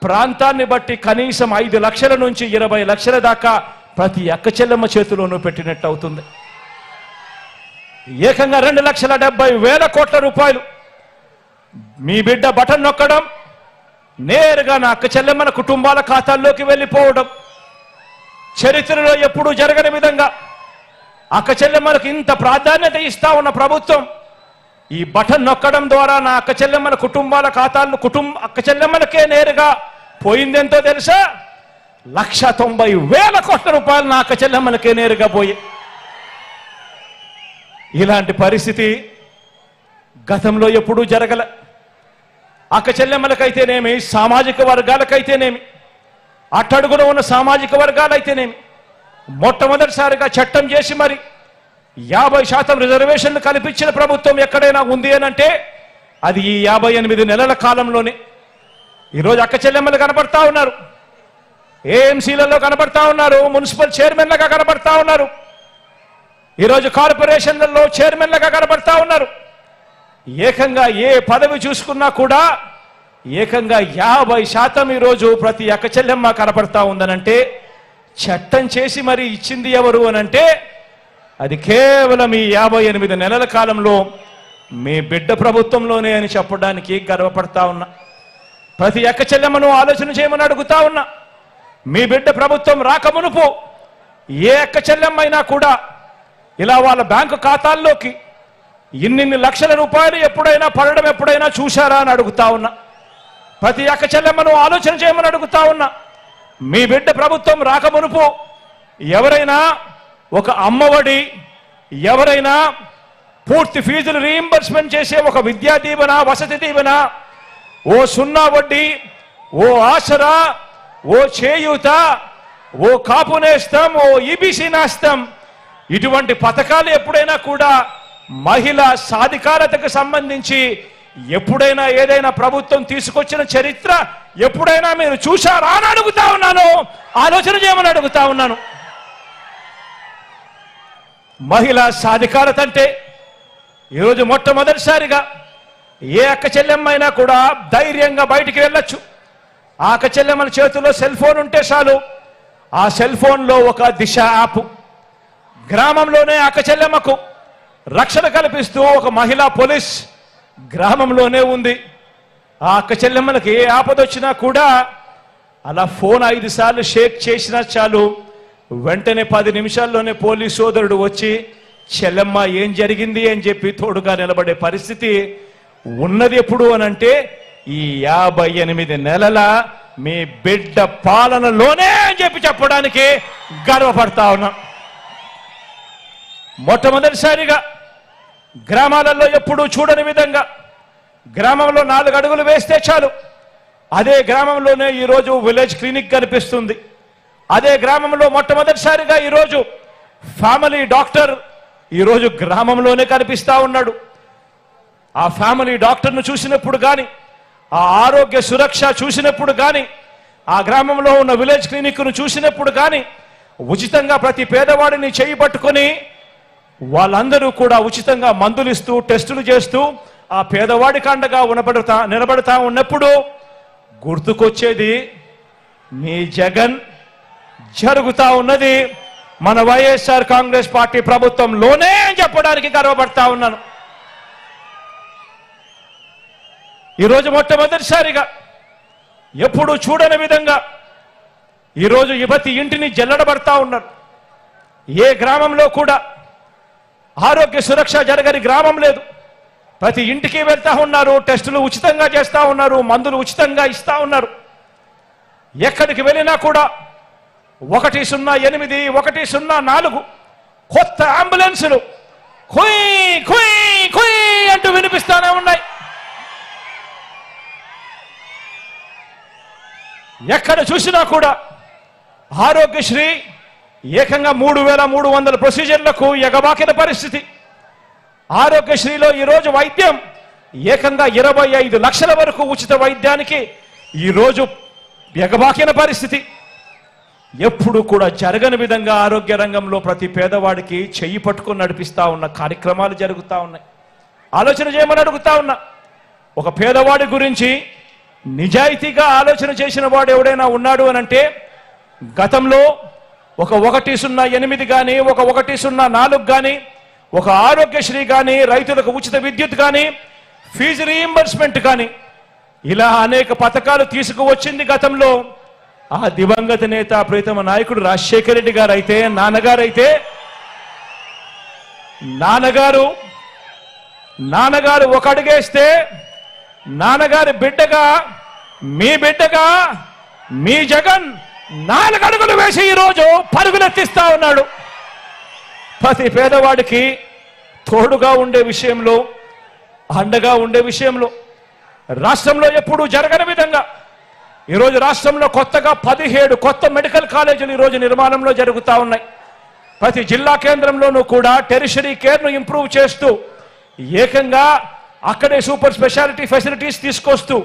ప్రాంతాన్ని బట్టి కనీసం 5 లక్షల నుంచి 20 లక్షల దాకా ప్రతి అక్క చెల్లెమ్మ చేతిలోనూ పెట్టినట్టు అవుతుంది. ఏకంగా 2,70,000 కోట్ల రూపాయలు మీ బిడ్డ బటన్ నొక్కడం, నేరుగా నా అక్క చెల్లెమ్మల కుటుంబాల ఖాతాల్లోకి వెళ్ళిపోవడం, చరిత్రలో ఎప్పుడూ జరగని విధంగా అక్క చెల్లెమ్మలకు ఇంత ప్రాధాన్యత ఇస్తా ఉన్న ప్రభుత్వం ఈ బటన్ నొక్కడం ద్వారా నా అక్క చెల్లెమ్మల కుటుంబాల ఖాతాల్లో అక్క చెల్లెమ్మలకే నేరుగా పోయిందెంతో తెలుసా? 1,90,000 కోట్ల రూపాయలు నా అక్క చెల్లెమ్మలకే నేరుగా పోయి. ఇలాంటి పరిస్థితి గతంలో ఎప్పుడూ జరగల. అక్క చెల్లెమ్మలకైతేనేమి, సామాజిక వర్గాలకైతేనేమి, అట్టడుగున ఉన్న సామాజిక వర్గాలైతేనేమి మొట్టమొదటిసారిగా చట్టం చేసి మరి 50% రిజర్వేషన్లు కల్పించిన ప్రభుత్వం ఎక్కడైనా ఉంది అనంటే అది ఈ 58 నెలల కాలంలోనే. ఈరోజు అక్క చెల్లెమ్మలు కనపడతా ఉన్నారు. ఏఎంసీలలో కనబడతా ఉన్నారు, మున్సిపల్ చైర్మన్లుగా కనబడతా ఉన్నారు, ఈరోజు కార్పొరేషన్లలో చైర్మన్లుగా కనబడతా ఉన్నారు. ఏకంగా ఏ పదవి చూసుకున్నా కూడా ఏకంగా 50% ఈరోజు ప్రతి అక్కచెల్లెమ్మ కనబడతా ఉందనంటే చట్టం చేసి మరి ఇచ్చింది ఎవరు అనంటే అది కేవలం ఈ 58 నెలల కాలంలో మీ బిడ్డ ప్రభుత్వంలోనే అని చెప్పడానికి గర్వపడతా ఉన్నా. ప్రతి అక్కచెల్లెమ్మను ఆలోచన చేయమని అడుగుతా ఉన్నా. మీ బిడ్డ ప్రభుత్వం రాకమునుపు ఏ అక్కచెల్లెమ్మైనా కూడా ఇలా వాళ్ళ బ్యాంకు ఖాతాల్లోకి ఇన్నిన్ని లక్షల రూపాయలు ఎప్పుడైనా పడడం ఎప్పుడైనా చూశారా అని అడుగుతా ఉన్నా. ప్రతి అక్కచెల్లెమ్మను ఆలోచన చేయమని అడుగుతా ఉన్నా. మీ బిడ్డ ప్రభుత్వం రాకమునుపు ఎవరైనా ఒక అమ్మఒడి, ఎవరైనా పూర్తి ఫీజులు రీయింబర్స్మెంట్ చేసే ఒక విద్యా దీవెన, వసతి దీవెన, ఓ 0 వడ్డీ, ఓ ఆసరా, ఓ చేయూత, ఓ కాపు నేస్తం, ఓ ఈబీసీ నేస్తం, ఇటువంటి పథకాలు ఎప్పుడైనా కూడా మహిళా సాధికారతకు సంబంధించి ఎప్పుడైనా ఏదైనా ప్రభుత్వం తీసుకొచ్చిన చరిత్ర ఎప్పుడైనా మీరు చూశారా అని అడుగుతా ఉన్నాను. ఆలోచన చేయమని అడుగుతా ఉన్నాను. మహిళా సాధికారత అంటే ఈరోజు మొట్టమొదటిసారిగా ఏ అక్క చెల్లెమ్మైనా కూడా ధైర్యంగా బయటికి వెళ్ళొచ్చు. ఆ అక్క చెల్లెమ్మల చేతుల్లో సెల్ ఫోన్ ఉంటే చాలు, ఆ సెల్ ఫోన్లో ఒక దిశ యాప్, గ్రామంలోనే అక్క చెల్లెమ్మకు రక్షణ కల్పిస్తూ ఒక మహిళా పోలీస్ గ్రామంలోనే ఉంది. ఆ అక్క చెల్లెమ్మలకి ఏ ఆపద వచ్చినా కూడా అలా ఫోన్ 5 సార్లు షేక్ చేసినా చాలు, వెంటనే 10 నిమిషాల్లోనే పోలీస్ సోదరుడు వచ్చి చెల్లెమ్మ ఏం జరిగింది అని చెప్పి తోడుగా నిలబడే పరిస్థితి ఉన్నది. ఎప్పుడు అనంటే ఈ 58 నెలల మీ బిడ్డ పాలనలోనే అని చెప్పి చెప్పడానికి గర్వపడతా ఉన్నా. మొట్టమొదటిసారిగా గ్రామాలలో ఎప్పుడూ చూడని విధంగా గ్రామంలో 4 అడుగులు వేస్తే చాలు, అదే గ్రామంలోనే ఈరోజు విలేజ్ క్లినిక్ కనిపిస్తుంది. అదే గ్రామంలో మొట్టమొదటిసారిగా ఈరోజు ఫ్యామిలీ డాక్టర్ ఈరోజు గ్రామంలోనే కనిపిస్తా ఉన్నాడు. ఆ ఫ్యామిలీ డాక్టర్ను చూసినప్పుడు కానీ, ఆ ఆరోగ్య సురక్ష చూసినప్పుడు కానీ, ఆ గ్రామంలో ఉన్న విలేజ్ క్లినిక్ను చూసినప్పుడు కానీ ఉచితంగా ప్రతి పేదవాడిని చేయి పట్టుకొని వాళ్ళందరూ కూడా ఉచితంగా మందులు ఇస్తూ టెస్టులు చేస్తూ ఆ పేదవాడికి అండగా నిలబడతా ఉన్నప్పుడు గుర్తుకొచ్చేది మీ జగన్ జరుగుతా ఉన్నది మన వైఎస్ఆర్ కాంగ్రెస్ పార్టీ ప్రభుత్వంలోనే అని చెప్పడానికి గర్వపడతా ఉన్నాను. ఈరోజు మొట్టమొదటిసారిగా ఎప్పుడు చూడని విధంగా ఈరోజు ప్రతి ఇంటిని జల్లడబడతా ఉన్నారు. ఏ గ్రామంలో కూడా ఆరోగ్య సురక్ష జరగని గ్రామం లేదు. ప్రతి ఇంటికి వెళ్తా ఉన్నారు, టెస్టులు ఉచితంగా చేస్తా ఉన్నారు, మందులు ఉచితంగా ఇస్తా ఉన్నారు. ఎక్కడికి వెళ్ళినా కూడా 108, 104 కొత్త అంబులెన్సులు కుయ్ కుయ్ కుయ్ అంటూ వినిపిస్తానే ఉన్నాయి. ఎక్కడ చూసినా కూడా ఆరోగ్యశ్రీ ఏకంగా 3300 ప్రొసీజర్లకు ఎగబాకిన పరిస్థితి. ఆరోగ్యశ్రీలో ఈరోజు వైద్యం ఏకంగా 25 లక్షల వరకు ఉచిత వైద్యానికి ఈరోజు ఎగబాకిన పరిస్థితి. ఎప్పుడు కూడా జరగని విధంగా ఆరోగ్య రంగంలో ప్రతి పేదవాడికి చెయ్యి పట్టుకొని నడిపిస్తా ఉన్న కార్యక్రమాలు జరుగుతూ ఉన్నాయి. ఆలోచన చేయమని అడుగుతా ఉన్నా. ఒక పేదవాడి గురించి నిజాయితీగా ఆలోచన చేసిన వాడు ఎవడైనా ఉన్నాడు అనంటే గతంలో ఒక 108 కానీ, ఒక 104 కానీ, ఒక ఆరోగ్యశ్రీ కానీ, రైతులకు ఉచిత విద్యుత్ కానీ, ఫీజు రీయింబర్స్మెంట్ కానీ, ఇలా అనేక పథకాలు తీసుకువచ్చింది గతంలో ఆ దివంగత నేత ప్రీతమ నాయకుడు రాజశేఖర రెడ్డి గారు అయితే, నాన్నగారు ఒక అడుగేస్తే నాన్నగారి బిడ్డగా మీ జగన్ 4 అడుగులు వేసి ఈరోజు పరుగులెత్తిస్తా ఉన్నాడు. ప్రతి పేదవాడికి తోడుగా ఉండే విషయంలో, అండగా ఉండే విషయంలో రాష్ట్రంలో ఎప్పుడూ జరగని విధంగా ఈరోజు రాష్ట్రంలో కొత్తగా 17 కొత్త మెడికల్ కాలేజీలు ఈరోజు నిర్మాణంలో జరుగుతూ ఉన్నాయి. ప్రతి జిల్లా కేంద్రంలోనూ కూడా టెరిషరీ కేర్ను ఇంప్రూవ్ చేస్తూ ఏకంగా అక్కడే సూపర్ స్పెషాలిటీ ఫెసిలిటీస్ తీసుకొస్తూ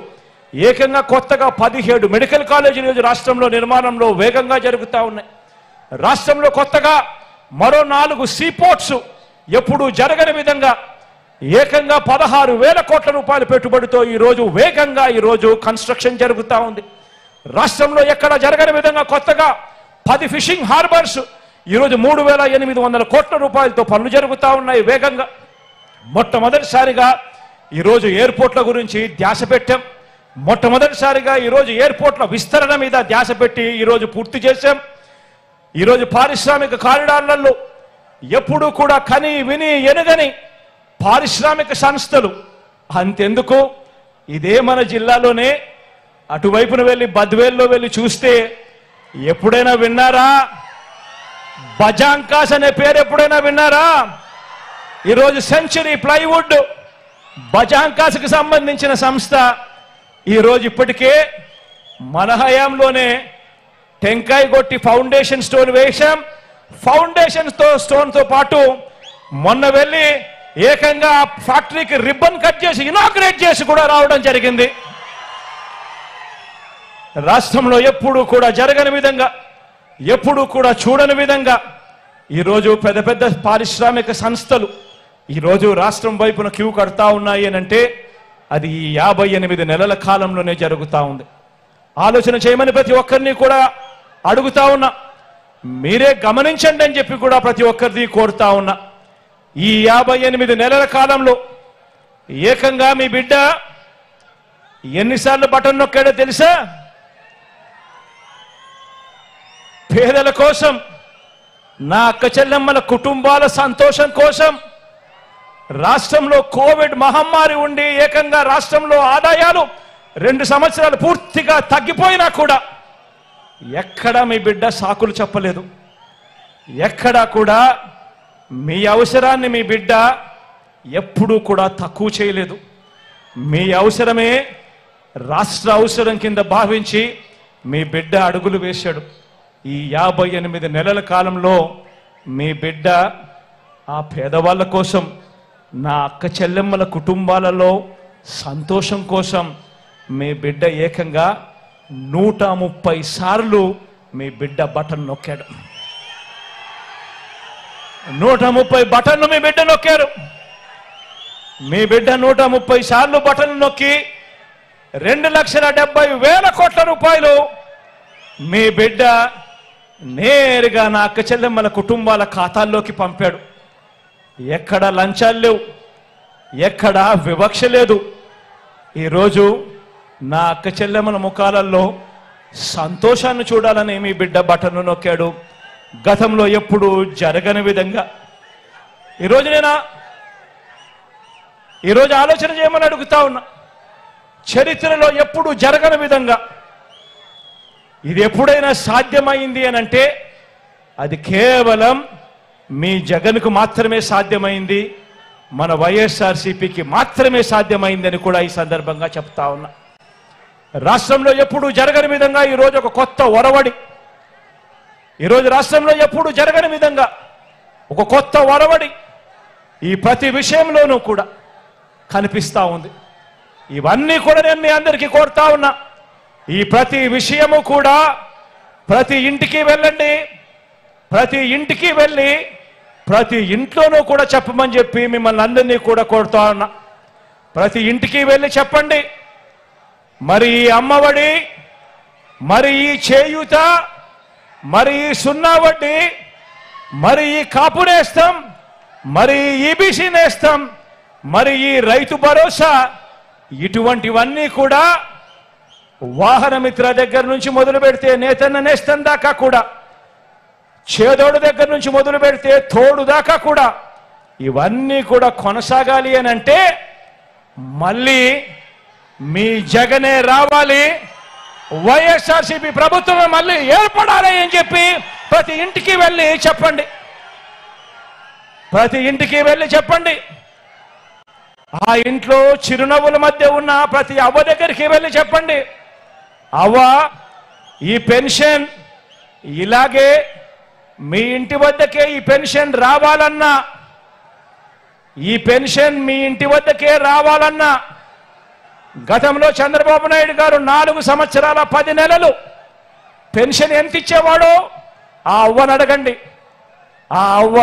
ఏకంగా కొత్తగా 17 మెడికల్ కాలేజీలు ఈరోజు రాష్ట్రంలో నిర్మాణంలో వేగంగా జరుగుతూ ఉన్నాయి. రాష్ట్రంలో కొత్తగా మరో 4 సీపోర్ట్స్ ఎప్పుడూ జరగని విధంగా ఏకంగా 16,000 కోట్ల రూపాయల పెట్టుబడితో ఈరోజు వేగంగా ఈరోజు కన్స్ట్రక్షన్ జరుగుతూ ఉంది. రాష్ట్రంలో ఎక్కడ జరగని విధంగా కొత్తగా 10 ఫిషింగ్ హార్బర్స్ ఈరోజు 3,800 కోట్ల రూపాయలతో పనులు జరుగుతూ ఉన్నాయి వేగంగా. మొట్టమొదటిసారిగా ఈరోజు ఎయిర్పోర్ట్ల గురించి ధ్యాస పెట్టాం. మొట్టమొదటిసారిగా ఈరోజు ఎయిర్పోర్ట్ల విస్తరణ మీద ధ్యాస పెట్టి ఈరోజు పూర్తి చేశాం. ఈరోజు పారిశ్రామిక కారిడార్లలో ఎప్పుడూ కూడా కని విని ఎనగని పారిశ్రామిక సంస్థలు. అంతెందుకు, ఇదే మన జిల్లాలోనే అటువైపున వెళ్ళి బద్వేల్లో వెళ్ళి చూస్తే ఎప్పుడైనా విన్నారా? బజాంకాస్ అనే పేరు ఎప్పుడైనా విన్నారా? ఈరోజు సెంచరీ ప్లైవుడ్ బజాంకాస్కి సంబంధించిన సంస్థ ఈరోజు ఇప్పటికే మన హయాంలోనే టెంకాయ కొట్టి ఫౌండేషన్ స్టోన్ వేశాం. ఫౌండేషన్ స్టోన్తో పాటు మొన్న వెళ్ళి ఏకంగా ఫ్యాక్టరీకి రిబ్బన్ కట్ చేసి ఇనాగ్రేట్ చేసి కూడా రావడం జరిగింది. రాష్ట్రంలో ఎప్పుడూ కూడా జరగని విధంగా, ఎప్పుడూ కూడా చూడని విధంగా ఈరోజు పెద్ద పెద్ద పారిశ్రామిక సంస్థలు ఈరోజు రాష్ట్రం వైపున క్యూ కడతా ఉన్నాయి అంటే అది ఈ 58 నెలల కాలంలోనే జరుగుతూ ఉంది. ఆలోచన చేయమని ప్రతి ఒక్కరిని కూడా అడుగుతా ఉన్నా. మీరే గమనించండి అని చెప్పి కూడా ప్రతి ఒక్కరిని కోరుతా ఉన్నా. ఈ 58 నెలల కాలంలో ఏకంగా మీ బిడ్డ ఎన్నిసార్లు బటన్ నొక్కాడో తెలుసా? పేదల కోసం, నా అక్క చెల్లెమ్మల కుటుంబాల సంతోషం కోసం, రాష్ట్రంలో కోవిడ్ మహమ్మారి ఉండి ఏకంగా రాష్ట్రంలో ఆదాయాలు 2 సంవత్సరాలు పూర్తిగా తగ్గిపోయినా కూడా ఎక్కడా మీ బిడ్డ సాకులు చెప్పలేదు. ఎక్కడా కూడా మీ అవసరాన్ని మీ బిడ్డ ఎప్పుడూ కూడా తక్కువ చేయలేదు. మీ అవసరమే రాష్ట్ర అవసరం కింద భావించి మీ బిడ్డ అడుగులు వేశాడు. ఈ 58 నెలల కాలంలో మీ బిడ్డ ఆ పేదవాళ్ళ కోసం, నా అక్క చెల్లెమ్మల కుటుంబాలలో సంతోషం కోసం మీ బిడ్డ ఏకంగా 130 సార్లు మీ బిడ్డ బటన్ నొక్కాడు. 130 బటన్లు మీ బిడ్డ నొక్కారు. మీ బిడ్డ 130 సార్లు బటన్ నొక్కి 2,70,000 కోట్ల రూపాయలు మీ బిడ్డ నేరుగా నా అక్క చెల్లెమ్మల కుటుంబాల ఖాతాల్లోకి పంపాడు. ఎక్కడ లంచాలు లేవు, ఎక్కడ వివక్ష లేదు. ఈరోజు నా అక్క చెల్లెమ్మల ముఖాలలో సంతోషాన్ని చూడాలని మీ బిడ్డ బటన్ను నొక్కాడు. గతంలో ఎప్పుడు జరగని విధంగా ఈరోజు ఆలోచన చేయమని అడుగుతా ఉన్నా. చరిత్రలో ఎప్పుడు జరగని విధంగా ఇది ఎప్పుడైనా సాధ్యమైంది అని అంటే అది కేవలం మీ జగన్కు మాత్రమే సాధ్యమైంది, మన వైఎస్ఆర్సీపీకి మాత్రమే సాధ్యమైందని కూడా ఈ సందర్భంగా చెప్తా ఉన్నా. రాష్ట్రంలో ఎప్పుడు జరగని విధంగా ఈరోజు ఒక కొత్త ఒరవడి, ఈరోజు రాష్ట్రంలో ఎప్పుడు జరగని విధంగా ఒక కొత్త ఒరవడి ఈ ప్రతి విషయంలోనూ కూడా కనిపిస్తూ ఉంది. ఇవన్నీ కూడా నేను మీ అందరికీ కోరుతా ఉన్నా. ఈ ప్రతి విషయము కూడా ప్రతి ఇంటికి వెళ్ళండి, ప్రతి ఇంటికి వెళ్ళి ప్రతి ఇంట్లోనూ కూడా చెప్పమని చెప్పి మిమ్మల్ని అందరినీ కూడా కోరుతా ఉన్నా. ప్రతి ఇంటికి వెళ్ళి చెప్పండి, మరి ఈ అమ్మఒడి, మరి ఈ చేయూత, మరి ఈ 0 వడ్డీ, మరి ఈ కాపు నేస్తం, మరి ఈ ఈబీసీ నేస్తం, మరి ఈ రైతు భరోసా, ఇటువంటివన్నీ కూడా వాహన మిత్ర దగ్గర నుంచి మొదలు పెడితే నేతన్న నేస్తం దాకా కూడా, చేదోడు దగ్గర నుంచి మొదలు పెడితే తోడు దాకా కూడా ఇవన్నీ కూడా కొనసాగాలి అని అంటే మళ్ళీ మీ జగనే రావాలి, వైఎస్ఆర్సీపీ ప్రభుత్వమే మళ్ళీ ఏర్పడాలి అని చెప్పి ప్రతి ఇంటికి వెళ్ళి చెప్పండి. ప్రతి ఇంటికి వెళ్ళి చెప్పండి. ఆ ఇంట్లో చిరునవ్వుల మధ్య ఉన్న ప్రతి అవ్వ దగ్గరికి వెళ్ళి చెప్పండి, అవ్వ ఈ పెన్షన్ ఇలాగే మీ ఇంటి వద్దకే ఈ పెన్షన్ రావాలన్నా, ఈ పెన్షన్ మీ ఇంటి వద్దకే రావాలన్నా గతంలో చంద్రబాబు నాయుడు గారు 4 సంవత్సరాల 10 నెలలు పెన్షన్ ఎంత ఇచ్చేవాడో ఆ అవ్వని అడగండి. ఆ అవ్వ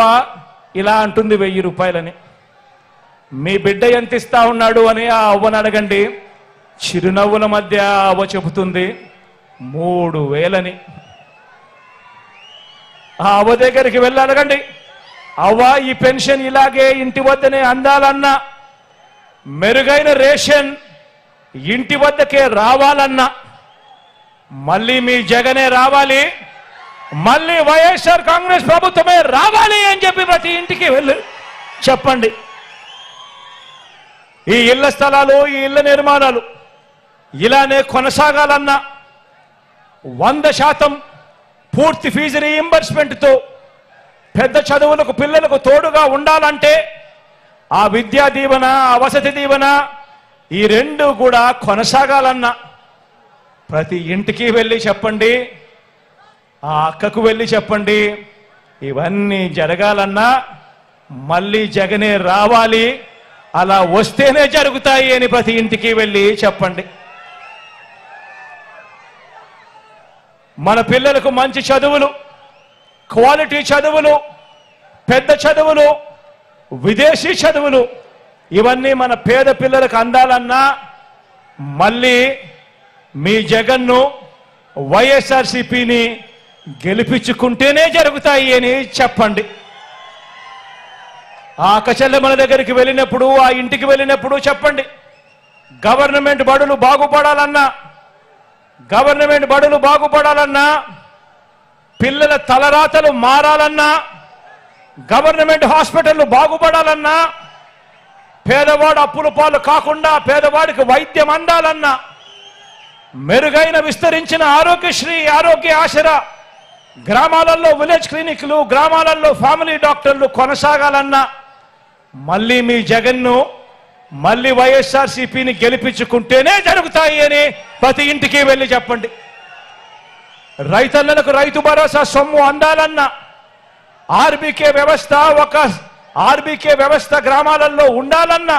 ఇలా అంటుంది 1000 రూపాయలని. మీ బిడ్డ ఎంత ఇస్తా ఉన్నాడు అని ఆ అవ్వని అడగండి. చిరునవ్వుల మధ్య అవ్వ చెబుతుంది 3000 ఆ అవ్వ దగ్గరికి వెళ్ళి అడగండి, అవ్వ ఈ పెన్షన్ ఇలాగే ఇంటి వద్దనే అందాలన్నా, మెరుగైన రేషన్ ఇంటి వద్దకే రావాలన్నా, మళ్ళీ మీ జగనే రావాలి, మళ్ళీ వైఎస్ఆర్ కాంగ్రెస్ ప్రభుత్వమే రావాలి అని చెప్పి ప్రతి ఇంటికి వెళ్ళి చెప్పండి. ఈ ఇళ్ల స్థలాలు, ఈ ఇళ్ల నిర్మాణాలు ఇలానే కొనసాగాలన్నా 100% పూర్తి ఫీజు రీయింబర్స్మెంట్తో పెద్ద చదువులకు పిల్లలకు తోడుగా ఉండాలంటే ఆ విద్యా దీవెన, ఆ వసతి దీవెన ఈ 2 కూడా కొనసాగాలన్నా ప్రతి ఇంటికి వెళ్ళి చెప్పండి, ఆ అక్కకు వెళ్ళి చెప్పండి, ఇవన్నీ జరగాలన్నా మళ్ళీ జగనే రావాలి, అలా వస్తేనే జరుగుతాయి అని ప్రతి ఇంటికి వెళ్ళి చెప్పండి. మన పిల్లలకు మంచి చదువులు, క్వాలిటీ చదువులు, పెద్ద చదువులు, విదేశీ చదువులు ఇవన్నీ మన పేద పిల్లలకు అందాలన్నా మళ్ళీ మీ జగన్ను, వైఎస్ఆర్సీపీని గెలిపించుకుంటేనే జరుగుతాయి అని చెప్పండి. ఆ అక్కచెల్లెమ్మల దగ్గరికి వెళ్ళినప్పుడు, ఆ ఇంటికి వెళ్ళినప్పుడు చెప్పండి, గవర్నమెంట్ బడులు బాగుపడాలన్నా, పిల్లల తలరాతలు మారాలన్నా, గవర్నమెంట్ హాస్పిటళ్లు బాగుపడాలన్నా, పేదవాడు అప్పుల పాలు కాకుండా పేదవాడికి వైద్యం అందాలన్నా, మెరుగైన విస్తరించిన ఆరోగ్యశ్రీ, ఆరోగ్య ఆసరా, గ్రామాలలో విలేజ్ క్లినిక్లు, గ్రామాలలో ఫ్యామిలీ డాక్టర్లు కొనసాగాలన్నా మళ్ళీ మీ జగన్ను, మళ్ళీ వైఎస్ఆర్సీపీని గెలిపించుకుంటేనే జరుగుతాయి అని ప్రతి ఇంటికి వెళ్ళి చెప్పండి. రైతన్నలకు రైతు భరోసా సొమ్ము అందాలన్నా, ఆర్బీకే వ్యవస్థ గ్రామాలలో ఉండాలన్నా,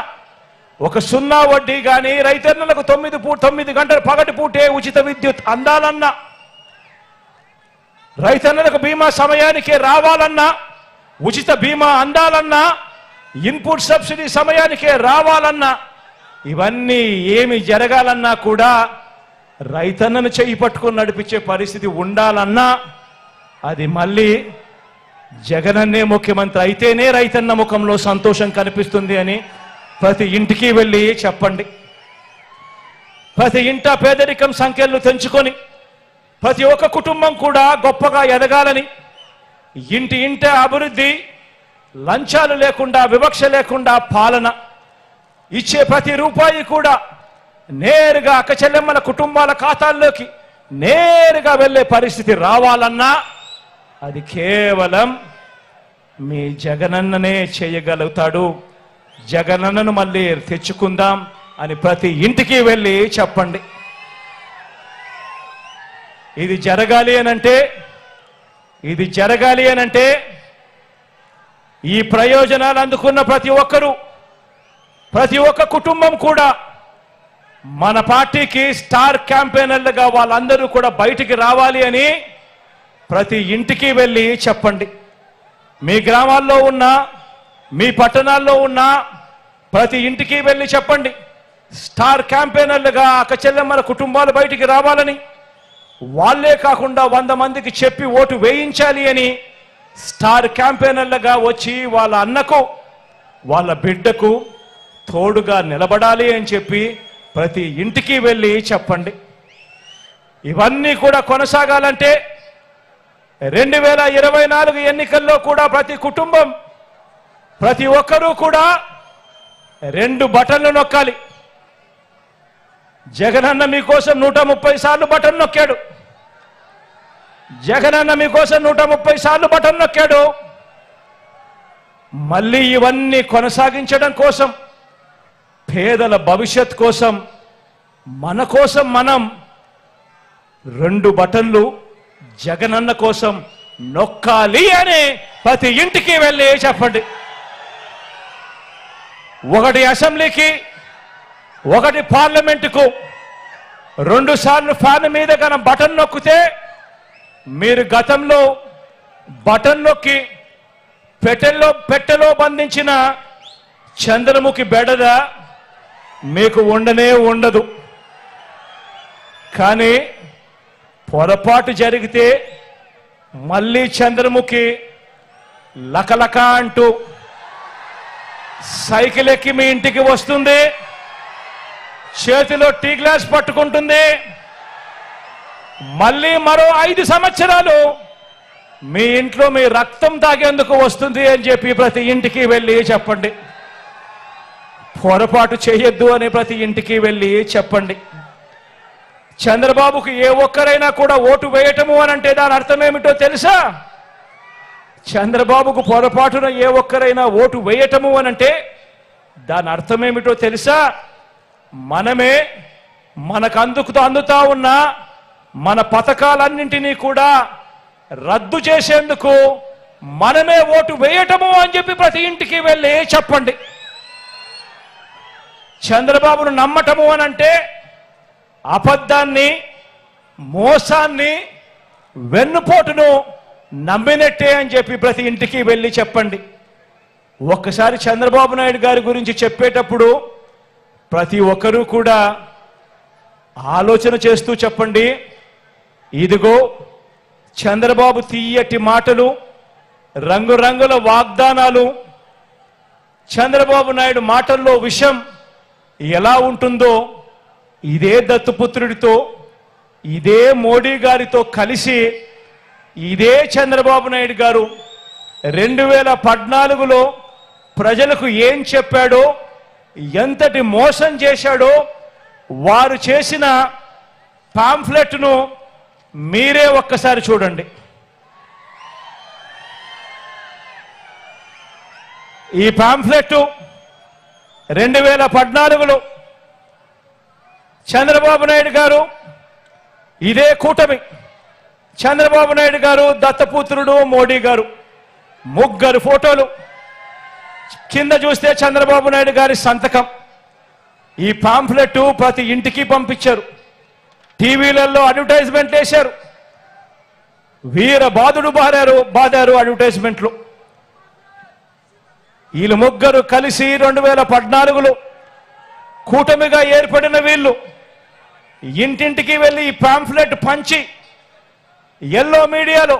ఒక 0 వడ్డీ కానీ రైతన్నలకు 9 గంటల పగటి పూటే ఉచిత విద్యుత్ అందాలన్నా, రైతన్నలకు బీమా సమయానికే రావాలన్నా, ఉచిత బీమా అందాలన్నా, ఇన్పుట్ సబ్సిడీ సమయానికే రావాలన్నా, ఇవన్నీ ఏమి జరగాలన్నా కూడా రైతన్నను చేయి పట్టుకొని నడిపించే పరిస్థితి ఉండాలన్నా అది మళ్ళీ జగనన్నే ముఖ్యమంత్రి అయితేనే రైతన్న ముఖంలో సంతోషం కనిపిస్తుంది అని ప్రతి ఇంటికి వెళ్ళి చెప్పండి. ప్రతి ఇంట పేదరికం సంఖ్యలు తెంచుకొని ప్రతి ఒక్క కుటుంబం కూడా గొప్పగా ఎదగాలని, ఇంటి అభివృద్ధి, లంచాలు లేకుండా, వివక్ష లేకుండా పాలన, ఇచ్చే ప్రతి రూపాయి కూడా నేరుగా అక్కచెల్లెమ్మల కుటుంబాల ఖాతాల్లోకి నేరుగా వెళ్ళే పరిస్థితి రావాలన్నా అది కేవలం మీ జగనన్ననే చేయగలుగుతాడు. జగనన్నను మళ్ళీ తెచ్చుకుందాం అని ప్రతి ఇంటికి వెళ్ళి చెప్పండి. ఇది జరగాలి అనంటే ఈ ప్రయోజనాలు అందుకున్న ప్రతి ఒక్కరూ, ప్రతి ఒక్క కుటుంబం కూడా మన పార్టీకి స్టార్ క్యాంపెయినర్లుగా వాళ్ళందరూ కూడా బయటికి రావాలి అని ప్రతి ఇంటికి వెళ్ళి చెప్పండి. మీ గ్రామాల్లో ఉన్న, మీ పట్టణాల్లో ఉన్న ప్రతి ఇంటికి వెళ్ళి చెప్పండి, స్టార్ క్యాంపెయినర్లుగా అక్కచెల్లెమ్మల కుటుంబాలు బయటికి రావాలని, వాళ్ళే కాకుండా 100 మందికి చెప్పి ఓటు వేయించాలి అని స్టార్ క్యాంపెయినర్లుగా వచ్చి వాళ్ళ అన్నకు, వాళ్ళ బిడ్డకు తోడుగా నిలబడాలి అని చెప్పి ప్రతి ఇంటికి వెళ్ళి చెప్పండి. ఇవన్నీ కూడా కొనసాగాలంటే 2024 ఎన్నికల్లో కూడా ప్రతి కుటుంబం, ప్రతి ఒక్కరూ కూడా 2 బటన్లు నొక్కాలి. జగనన్న మీకోసం 130 సార్లు బటన్ నొక్కాడు. జగనన్న మీకోసం 130 సార్లు బటన్ నొక్కాడు. మళ్ళీ ఇవన్నీ కొనసాగించడం కోసం, పేదల భవిష్యత్ కోసం, మన కోసం మనం 2 బటన్లు జగనన్న కోసం నొక్కాలి అని ప్రతి ఇంటికి వెళ్ళి చెప్పండి. ఒకటి అసెంబ్లీకి, ఒకటి పార్లమెంటుకు 2 సార్లు ఫ్యాన్ మీద కన బటన్ నొక్కితే మీరు గతంలో బటన్ నొక్కి పెట్టెలో బంధించిన చంద్రముఖి బెడద మీకు ఉండదు. కానీ పొరపాటు జరిగితే మళ్ళీ చంద్రముఖి లకలక అంటూ సైకిల్ ఎక్కి మీ ఇంటికి వస్తుంది, చేతిలో టీ గ్లాస్ పట్టుకుంటుంది. మళ్ళీ మరో 5 సంవత్సరాలు మీ ఇంట్లో మీ రక్తం తాగేందుకు వస్తుంది అని చెప్పి ప్రతి ఇంటికి వెళ్ళి చెప్పండి. పొరపాటు చేయొద్దు అని ప్రతి ఇంటికి వెళ్ళి చెప్పండి. చంద్రబాబుకు ఏ ఒక్కరైనా కూడా ఓటు వేయటము అని అంటే దాని అర్థం ఏమిటో తెలుసా? చంద్రబాబుకు పొరపాటున ఏ ఒక్కరైనా ఓటు వేయటము అని అంటే దాని అర్థం ఏమిటో తెలుసా? మనమే మనకు అందుతా ఉన్న మన పథకాలన్నింటినీ కూడా రద్దు చేసేందుకు మనమే ఓటు వేయటము అని చెప్పి ప్రతి ఇంటికి వెళ్ళి చెప్పండి. చంద్రబాబును నమ్మటము అని అంటే అబద్ధాన్ని, మోసాన్ని, వెన్నుపోటును నమ్మినట్టే అని చెప్పి ప్రతి ఇంటికి వెళ్ళి చెప్పండి. ఒక్కసారి చంద్రబాబు నాయుడు గారి గురించి చెప్పేటప్పుడు ప్రతి ఒక్కరూ కూడా ఆలోచన చేస్తూ చెప్పండి. ఇదిగో చంద్రబాబు తీయటి మాటలు, రంగురంగుల వాగ్దానాలు, చంద్రబాబు నాయుడు మాటల్లో విషయం ఎలా ఉంటుందో ఇదే దత్తుపుత్రుడితో, ఇదే మోడీ గారితో కలిసి ఇదే చంద్రబాబు నాయుడు గారు 2014లో ప్రజలకు ఏం చెప్పాడో, ఎంతటి మోసం చేశాడో వారు చేసిన పాంఫ్లెట్ను మీరే ఒక్కసారి చూడండి. ఈ పాంఫ్లెట్ 2014లో చంద్రబాబు నాయుడు గారు, ఇదే కూటమి, చంద్రబాబు నాయుడు గారు, దత్తపుత్రుడు మోడీ గారు, ముగ్గురు ఫోటోలు, కింద చూస్తే చంద్రబాబు నాయుడు గారి సంతకం. ఈ పాంఫ్లెట్ ప్రతి ఇంటికి పంపించారు, టీవీలలో అడ్వర్టైజ్మెంట్ వేశారు, వీర బాధుడు బాదారు అడ్వర్టైజ్మెంట్లు. వీళ్ళు ముగ్గురు కలిసి 2014లో కూటమిగా ఏర్పడిన వీళ్ళు ఇంటింటికి వెళ్ళి ఈ పాంఫ్లెట్ పంచి ఎల్లో మీడియాలో,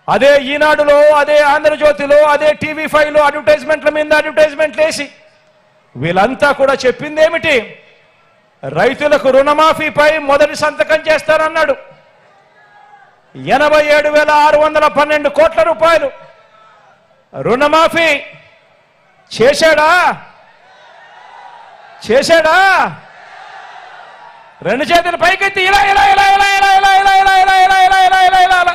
అదే ఈనాడులో, అదే ఆంధ్రజ్యోతిలో, అదే TV5లో అడ్వర్టైజ్మెంట్ల మీద అడ్వర్టైజ్మెంట్లు వేసి వీళ్ళంతా కూడా చెప్పింది ఏమిటి? రైతులకు రుణమాఫీపై మొదటి సంతకం చేస్తారన్నాడు. 87,612 కోట్ల రూపాయలు రుణమాఫీ చేశాడా? రెండు చేతులు పైకెత్తి ఇలా ఇలా ఇలా ఇలా ఇలా ఇలా ఇలా ఇలా ఇలా ఇలా ఇలా ఇలా ఇలా ఇలా ఇలా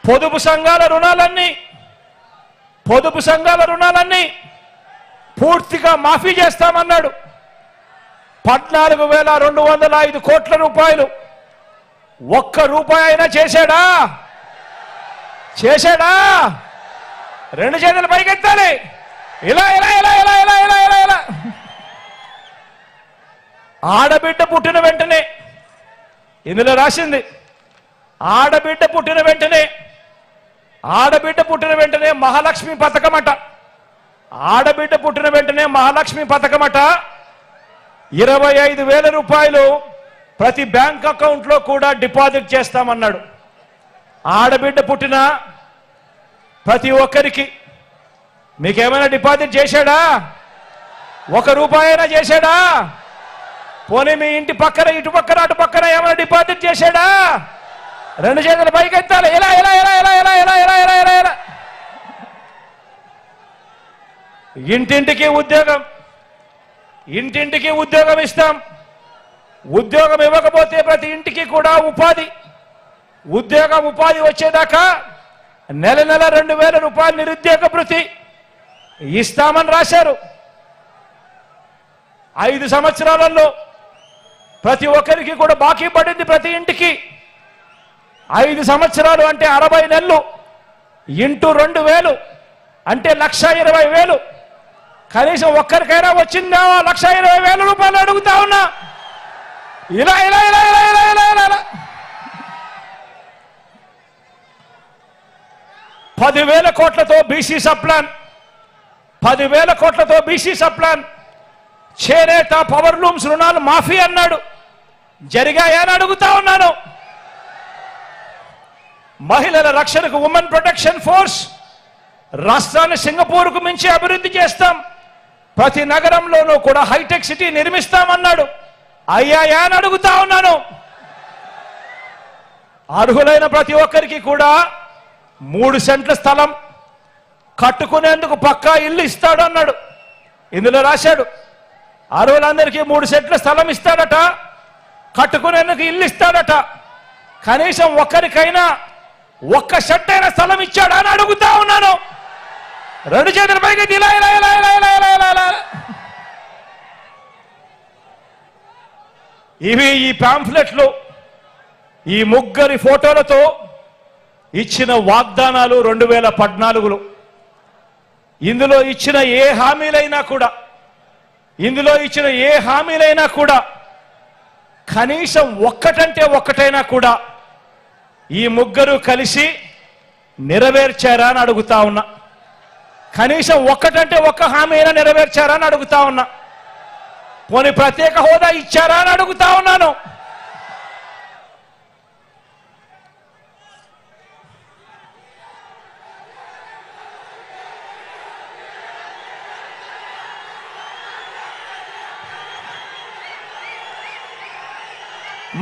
పొదుపు సంఘాల రుణాలన్నీ పూర్తిగా మాఫీ చేస్తామన్నాడు. 14,205 కోట్ల రూపాయలు. ఒక్క రూపాయి అయినా చేశాడా? రెండు చేతులు పైకెత్తాలి. ఇలా ఇలా ఇలా ఇలా ఇలా ఇలా ఇలా ఇలా ఆడబిడ్డ పుట్టిన వెంటనే, ఇందులో రాసింది ఆడబిడ్డ పుట్టిన వెంటనే మహాలక్ష్మి పథకమట. ఆడబిడ్డ పుట్టిన వెంటనే మహాలక్ష్మి పథకమట. 25,000 రూపాయలు ప్రతి బ్యాంక్ అకౌంట్లో కూడా డిపాజిట్ చేస్తామన్నాడు. ఆడబిడ్డ పుట్టిన ప్రతి ఒక్కరికి మీకేమైనా డిపాజిట్ చేశాడా? 1 రూపాయి అయినా చేశాడా? పోనీ మీ ఇంటి పక్కన, ఇటు పక్కన, అటు పక్కన ఏమైనా డిపాజిట్ చేశాడా? రెండు చేతులు పైకెత్తాలి. ఇలా ఇలా ఇలా ఇలా ఇలా ఇలా ఇలా ఇలా ఇలా ఇలా ఇంటింటికి ఉద్యోగం ఇస్తాం. ఉద్యోగం ఇవ్వకపోతే ప్రతి ఇంటికి కూడా ఉపాధి వచ్చేదాకా నెల 2,000 రూపాయలు నిరుద్యోగ భృతి ఇస్తామని రాశారు. 5 సంవత్సరాలలో ప్రతి ఒక్కరికి కూడా బాకీ పడింది. ప్రతి ఇంటికి 5 సంవత్సరాలు అంటే 60 నెలలు ఇంటూ 2,000 అంటే 1,20,000. కనీసం ఒక్కరికైనా వచ్చిందా 1,20,000 రూపాయలు అడుగుతా ఉన్నా. ఇలా ఇలా ఇలా ఇలా ఇలా ఇలా ఇలా 10,000 కోట్లతో బీసీ సప్లాన్, 10,000 కోట్లతో బీసీ సప్లాన్, చేనేత పవర్ లూమ్స్ రుణాలు మాఫీ అన్నాడు. జరిగాయా అని అడుగుతా ఉన్నాను. మహిళల రక్షణకు ఉమెన్ ప్రొటెక్షన్ ఫోర్స్, రాష్ట్రాన్ని సింగపూర్కు మించి అభివృద్ధి చేస్తాం, ప్రతి నగరంలోనూ కూడా హైటెక్ సిటీ నిర్మిస్తామన్నాడు. అయ్యాయా అని అడుగుతా ఉన్నాను. అర్హులైన ప్రతి ఒక్కరికి కూడా 3 సెంట్ల స్థలం కట్టుకునేందుకు పక్కా ఇల్లు ఇస్తాడు అన్నాడు. ఇందులో రాశాడు అర్హులందరికీ 3 సెంట్ల స్థలం ఇస్తాడట, కట్టుకునేందుకు ఇల్లు ఇస్తాడట. కనీసం ఒక్కరికైనా 1 సెంట్ అయిన స్థలం ఇచ్చాడా అని అడుగుతా ఉన్నాను. 2 చేతుల పైకి ఇలా ఇలా ఇలా ఇలా ఇలా ఇలా ఇలా ఇలా. ఇవి ఈ పాంఫ్లెట్లు, ఈ ముగ్గురి ఫోటోలతో ఇచ్చిన వాగ్దానాలు 2014లో. ఇందులో ఇచ్చిన ఏ హామీలైనా కూడా కనీసం ఒక్కటంటే ఒక్కటైనా కూడా ఈ ముగ్గురు కలిసి నెరవేర్చారా అని అడుగుతా ఉన్నా. కనీసం ఒక్కటంటే ఒక్క హామీ అయినా నెరవేర్చారా అని అడుగుతా ఉన్నా. పోనీ ప్రత్యేక హోదా ఇచ్చారా అని అడుగుతా ఉన్నాను.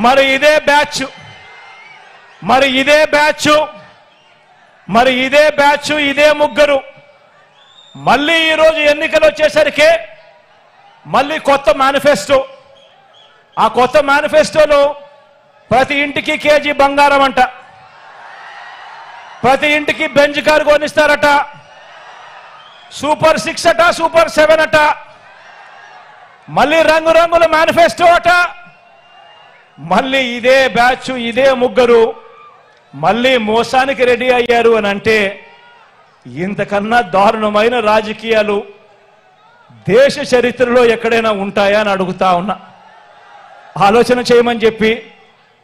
మరి ఇదే బ్యాచ్ ఇదే ముగ్గురు మళ్ళీ ఈరోజు ఎన్నికలు వచ్చేసరికి మళ్ళీ కొత్త మేనిఫెస్టో. ఆ కొత్త మేనిఫెస్టోలో ప్రతి ఇంటికి కేజీ బంగారం అంట, ప్రతి ఇంటికి బెంజ్ కారు కొనిస్తారట, సూపర్ 6 అట, సూపర్ 7 అట, మళ్ళీ రంగురంగుల మేనిఫెస్టో అట. మళ్ళీ ఇదే బ్యాచ్ ఇదే ముగ్గురు మళ్ళీ మోసానికి రెడీ అయ్యారు అని అంటే ఇంతకన్నా దారుణమైన రాజకీయాలు దేశ చరిత్రలో ఎక్కడైనా ఉంటాయా అని అడుగుతా ఉన్నా. ఆలోచన చేయమని చెప్పి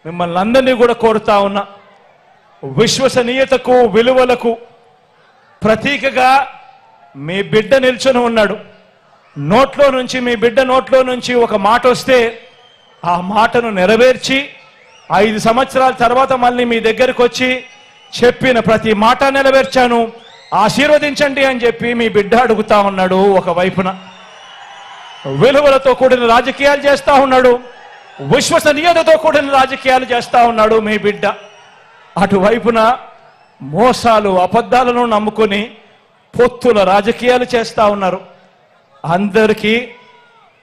మిమ్మల్ని అందరినీ కూడా కోరుతా ఉన్నా. విశ్వసనీయతకు విలువలకు ప్రతీకగా మీ బిడ్డ నిల్చొని ఉన్నాడు. మీ బిడ్డ నోట్లో నుంచి ఒక మాట వస్తే ఆ మాటను నెరవేర్చి 5 సంవత్సరాల తర్వాత మళ్ళీ మీ దగ్గరకు వచ్చి చెప్పిన ప్రతి మాట నెరవేర్చాను, ఆశీర్వదించండి అని చెప్పి మీ బిడ్డ అడుగుతా ఉన్నాడు. ఒకవైపున విలువలతో కూడిన రాజకీయాలు చేస్తా ఉన్నాడు, విశ్వసనీయతతో కూడిన రాజకీయాలు చేస్తా ఉన్నాడు మీ బిడ్డ. అటువైపున మోసాలు అబద్ధాలను నమ్ముకొని పొత్తుల రాజకీయాలు చేస్తా ఉన్నారు.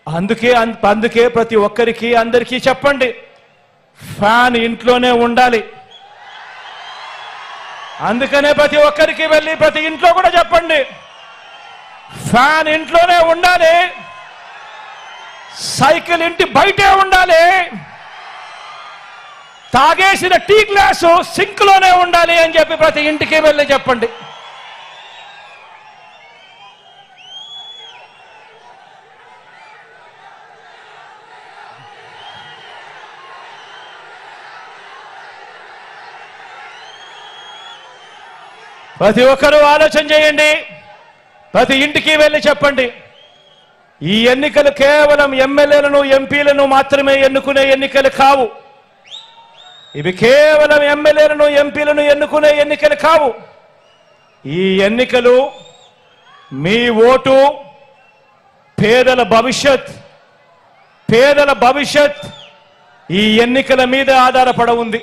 అందుకే ప్రతి ఒక్కరికి అందరికీ చెప్పండి, ఫ్యాన్ ఇంట్లోనే ఉండాలి. అందుకనే ప్రతి ఒక్కరికి వెళ్ళి ప్రతి ఇంట్లో కూడా చెప్పండి, ఫ్యాన్ ఇంట్లోనే ఉండాలి, సైకిల్ ఇంటి బయటే ఉండాలి, తాగేసిన టీ గ్లాసు సింక్ లోనే ఉండాలి అని చెప్పి ప్రతి ఇంటికి వెళ్ళి చెప్పండి. ప్రతి ఒక్కరూ ఆలోచన చేయండి, ప్రతి ఇంటికి వెళ్ళి చెప్పండి. ఈ ఎన్నికలు కేవలం ఎమ్మెల్యేలను ఎంపీలను మాత్రమే ఎన్నుకునే ఎన్నికలు కావు. ఇవి కేవలం ఎమ్మెల్యేలను ఎంపీలను ఎన్నుకునే ఎన్నికలు కావు. ఈ ఎన్నికలు మీ ఓటు పేదల భవిష్యత్ ఈ ఎన్నికల మీద ఆధారపడి ఉంది.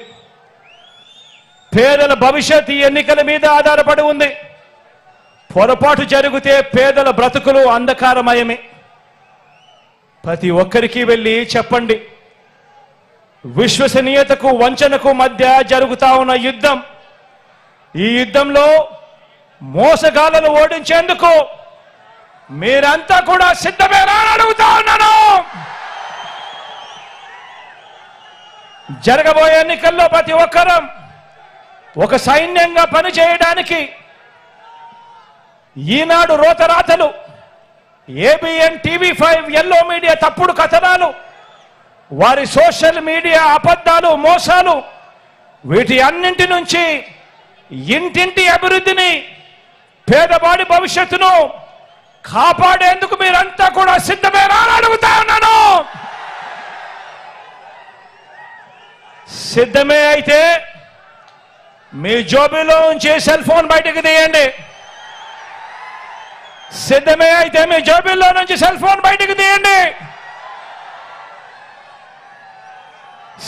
పేదల భవిష్యత్ ఈ ఎన్నికల మీద ఆధారపడి ఉంది. పొరపాటు జరిగితే పేదల బ్రతుకులు అంధకారమయమే. ప్రతి ఒక్కరికి వెళ్ళి చెప్పండి, విశ్వసనీయతకు వంచనకు మధ్య జరుగుతా ఉన్న యుద్ధం, ఈ యుద్ధంలో మోసగాళ్లను ఓడించేందుకు మీరంతా కూడా సిద్ధమేనా అని అడుగుతా ఉన్నాను. జరగబోయే ఎన్నికల్లో ప్రతి ఒక్కరం ఒక సైన్యంగా పనిచేయడానికి ఈనాడు రోతరాతలు ఏబిఎన్, టీవీ5, ఎల్లో మీడియా తప్పుడు కథనాలు, వారి సోషల్ మీడియా అబద్ధాలు, మోసాలు, వీటి అన్నింటి నుంచి ఇంటింటి అభివృద్ధిని, పేదవాడి భవిష్యత్తును కాపాడేందుకు మీరంతా కూడా సిద్ధమేనా అని అడుగుతా ఉన్నాను. సిద్ధమే అయితే మీ జోబీలో ఉంచి సెల్ ఫోన్ బయటకు తీయండి. సిద్ధమే అయితే మీ జోబీలో నుంచి సెల్ ఫోన్ బయటకు తీయండి.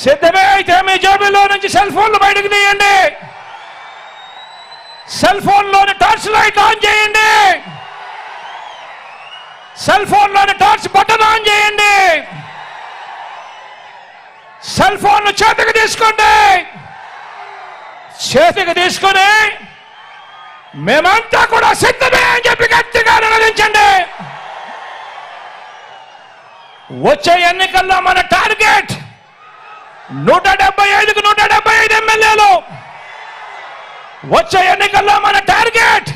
సిద్ధమే అయితే మీ జోబీలో నుంచి సెల్ ఫోన్లు బయటకు తీయండి. సెల్ ఫోన్లోని టార్చ్ లైట్ ఆన్ చేయండి. సెల్ ఫోన్లోని టార్చ్ బటన్ ఆన్ చేయండి. సెల్ ఫోన్ చేతికి తీసుకోండి. చేతికి తీసుకొని మేమంతా కూడా సిద్ధమే అని చెప్పి గట్టిగా నిలదించండి. వచ్చే ఎన్నికల్లో మన టార్గెట్ 175కు 175 ఎమ్మెల్యేలు. వచ్చే ఎన్నికల్లో మన టార్గెట్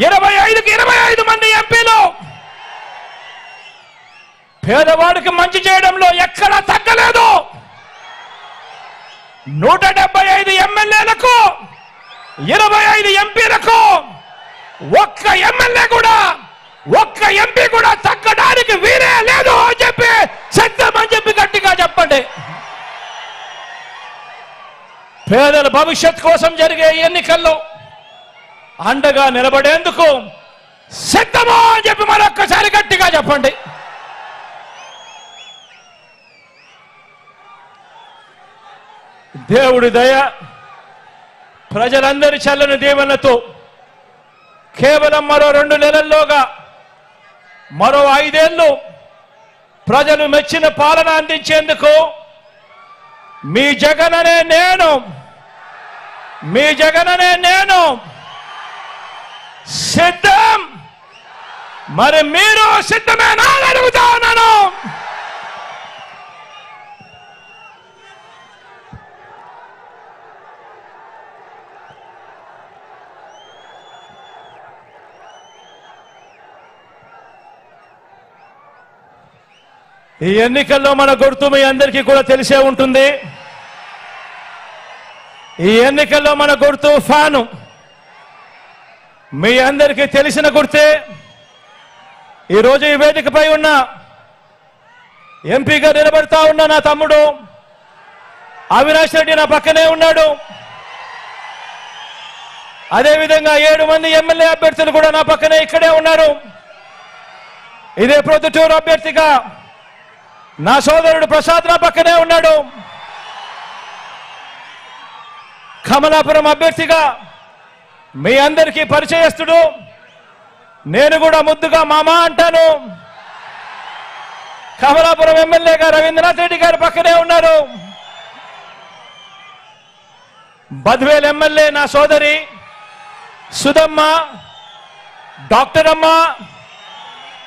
25కి 25 మంది ఎంపీలు. పేదవాడికి మంచి చేయడంలో ఎక్కడా తగ్గలేదు. 175 ఎమ్మెల్యేలకు 25 ఎంపీలకు ఒక్క ఎమ్మెల్యే కూడా, ఒక్క ఎంపీ కూడా తగ్గడానికి వీరే లేదు అని చెప్పి సిద్ధమని చెప్పి గట్టిగా చెప్పండి. పేదల భవిష్యత్ కోసం జరిగే ఎన్నికల్లో అండగా నిలబడేందుకు సిద్ధమా అని చెప్పి మరొక్కసారి గట్టిగా చెప్పండి. దేవుడి దయ, ప్రజలందరి చల్లని దీవెనలతో కేవలం మరో 2 నెలల్లోగా మరో 5 ఏళ్లు ప్రజలు మెచ్చిన పాలన అందించేందుకు మీ జగననే నేను సిద్ధం. మరి మీరు సిద్ధమేనా అని అడుగుతా ఉన్నాను. ఈ ఎన్నికల్లో మన గుర్తు మీ అందరికీ కూడా తెలిసే ఉంటుంది. ఈ ఎన్నికల్లో మన గుర్తు ఫ్యాను. మీ అందరికీ తెలిసిన గుర్తే. ఈరోజు ఈ వేదికపై ఉన్న ఎంపీగా నిలబడతా ఉన్న నా తమ్ముడు అవినాష్ రెడ్డి నా పక్కనే ఉన్నాడు. అదేవిధంగా 7 మంది ఎమ్మెల్యే అభ్యర్థులు కూడా నా పక్కనే ఇక్కడే ఉన్నారు. ఇదే ప్రొద్దుటూరు అభ్యర్థిగా నా సోదరుడు ప్రసాద్ నా పక్కనే ఉన్నాడు. కమలాపురం అభ్యర్థిగా మీ అందరికీ పరిచయస్తుడు, నేను కూడా ముద్దుగా మామ అంటాను. కమలాపురం ఎమ్మెల్యేగా రవీంద్రనాథ్ రెడ్డి గారి పక్కనే ఉన్నారు. బద్వేల్ ఎమ్మెల్యే నా సోదరి సుధమ్మ, డాక్టర్ అమ్మ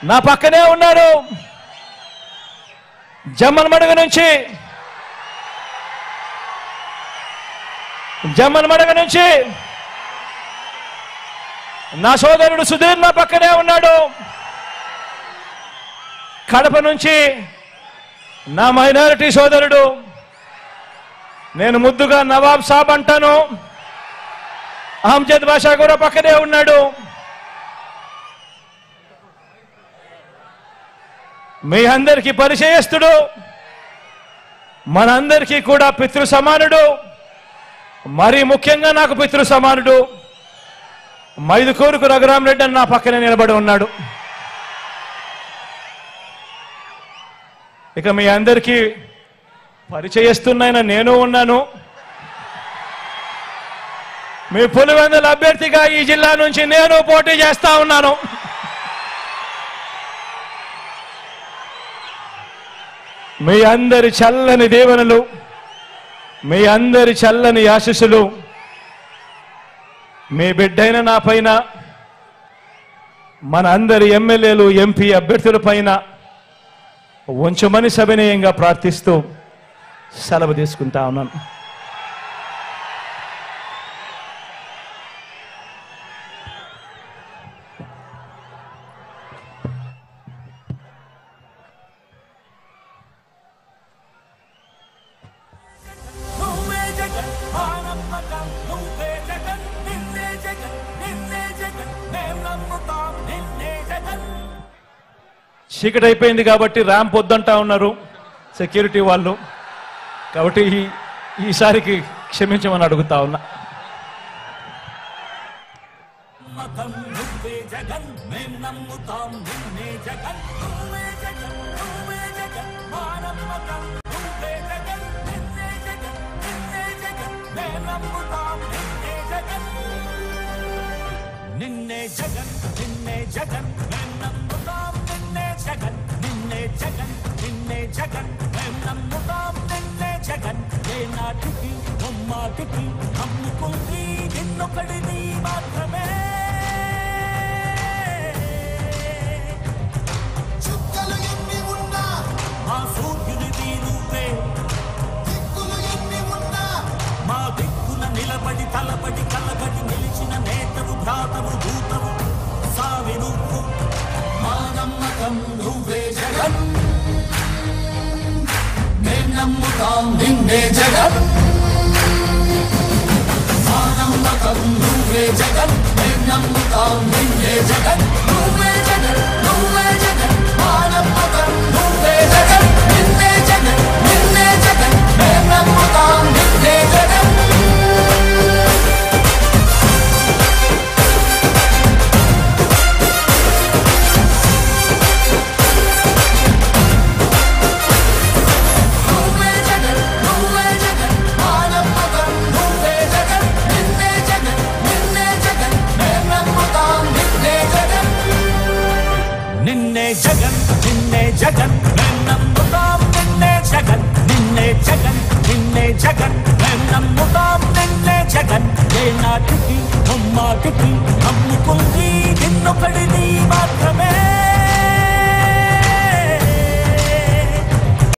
నా పక్కనే ఉన్నారు. జమ్మలమడుగు నుంచి నా సోదరుడు సుధీర్ నా పక్కనే ఉన్నాడు. కడప నుంచి నా మైనారిటీ సోదరుడు, నేను ముద్దుగా నవాబ్ సాబ్ అంటాను, అహ్మద్ బాషా కూడా పక్కనే ఉన్నాడు. మీ అందరికీ పరిచయస్తుడు, మనందరికీ కూడా పితృ సమానుడు, మరీ ముఖ్యంగా నాకు పితృ సమానుడు మైదుకూరుకు రఘురామరెడ్డి అని నా పక్కనే నిలబడి ఉన్నాడు. ఇక మీ అందరికీ పరిచయస్తున్న నేను ఉన్నాను. మీ పులివెందుల అభ్యర్థిగా ఈ జిల్లా నుంచి నేను పోటీ చేస్తా ఉన్నాను. మీ అందరి చల్లని దీవెనలు, మీ అందరి చల్లని ఆశీస్సులు మీ బిడ్డైన నా పైన, మన అందరి ఎమ్మెల్యేలు ఎంపీ అభ్యర్థుల పైన ఉంచమని సవినయంగా ప్రార్థిస్తూ సెలవు తీసుకుంటా ఉన్నాను. చీకటి అయిపోయింది కాబట్టి ర్యాంప్ వద్దంటా ఉన్నారు సెక్యూరిటీ వాళ్ళు. కాబట్టి ఈసారికి క్షమించమని అడుగుతా ఉన్నా. నిన్నే జగన్ నిన్నే జగన్ మేము నమ్ముతాం నిన్నే జగన్ నిన్నే జగన్ నిన్నే జగన్ మేము నమ్ముతాం నిన్నే జగన్ ఏ నాటికి బొమ్మాటికి నమ్ముకుంది నిన్నొకడిని మాత్రమే. చుక్కలు ఎన్ని ఉన్నా మా సూర్యునిది నువ్వే, దిక్కులు ఎన్ని ఉన్నా మా దిక్కున నిలబడి తలబడి కలబడి నిలిచిన నేతవు భ్రాతవు దూతవు సావి నువ్వు. మా నమ్మకం నువ్వే జగన్ మేం నమ్ముతాం నిన్నే జగన్. మా నమ్మకం నువ్వే జగన్ మేం నమ్ముతాం నిన్నే జగన్. నువ్వే జగన్ నువ్వే జగన్ మా నమ్మకం నువ్వే జగన్ నిన్నే జగన్ నిన్నే జగన్ మేం నమ్ముతాం నిన్నే జగన్. నిన్నే జగన్ నిన్నే జగన్ మేం నమ్ముతాం నిన్నే జగన్ నిన్నే జగన్ నిన్నే జగన్ మేం నమ్ముతాం నిన్నే జగన్ ఏ నాటికి బొమ్మాటికి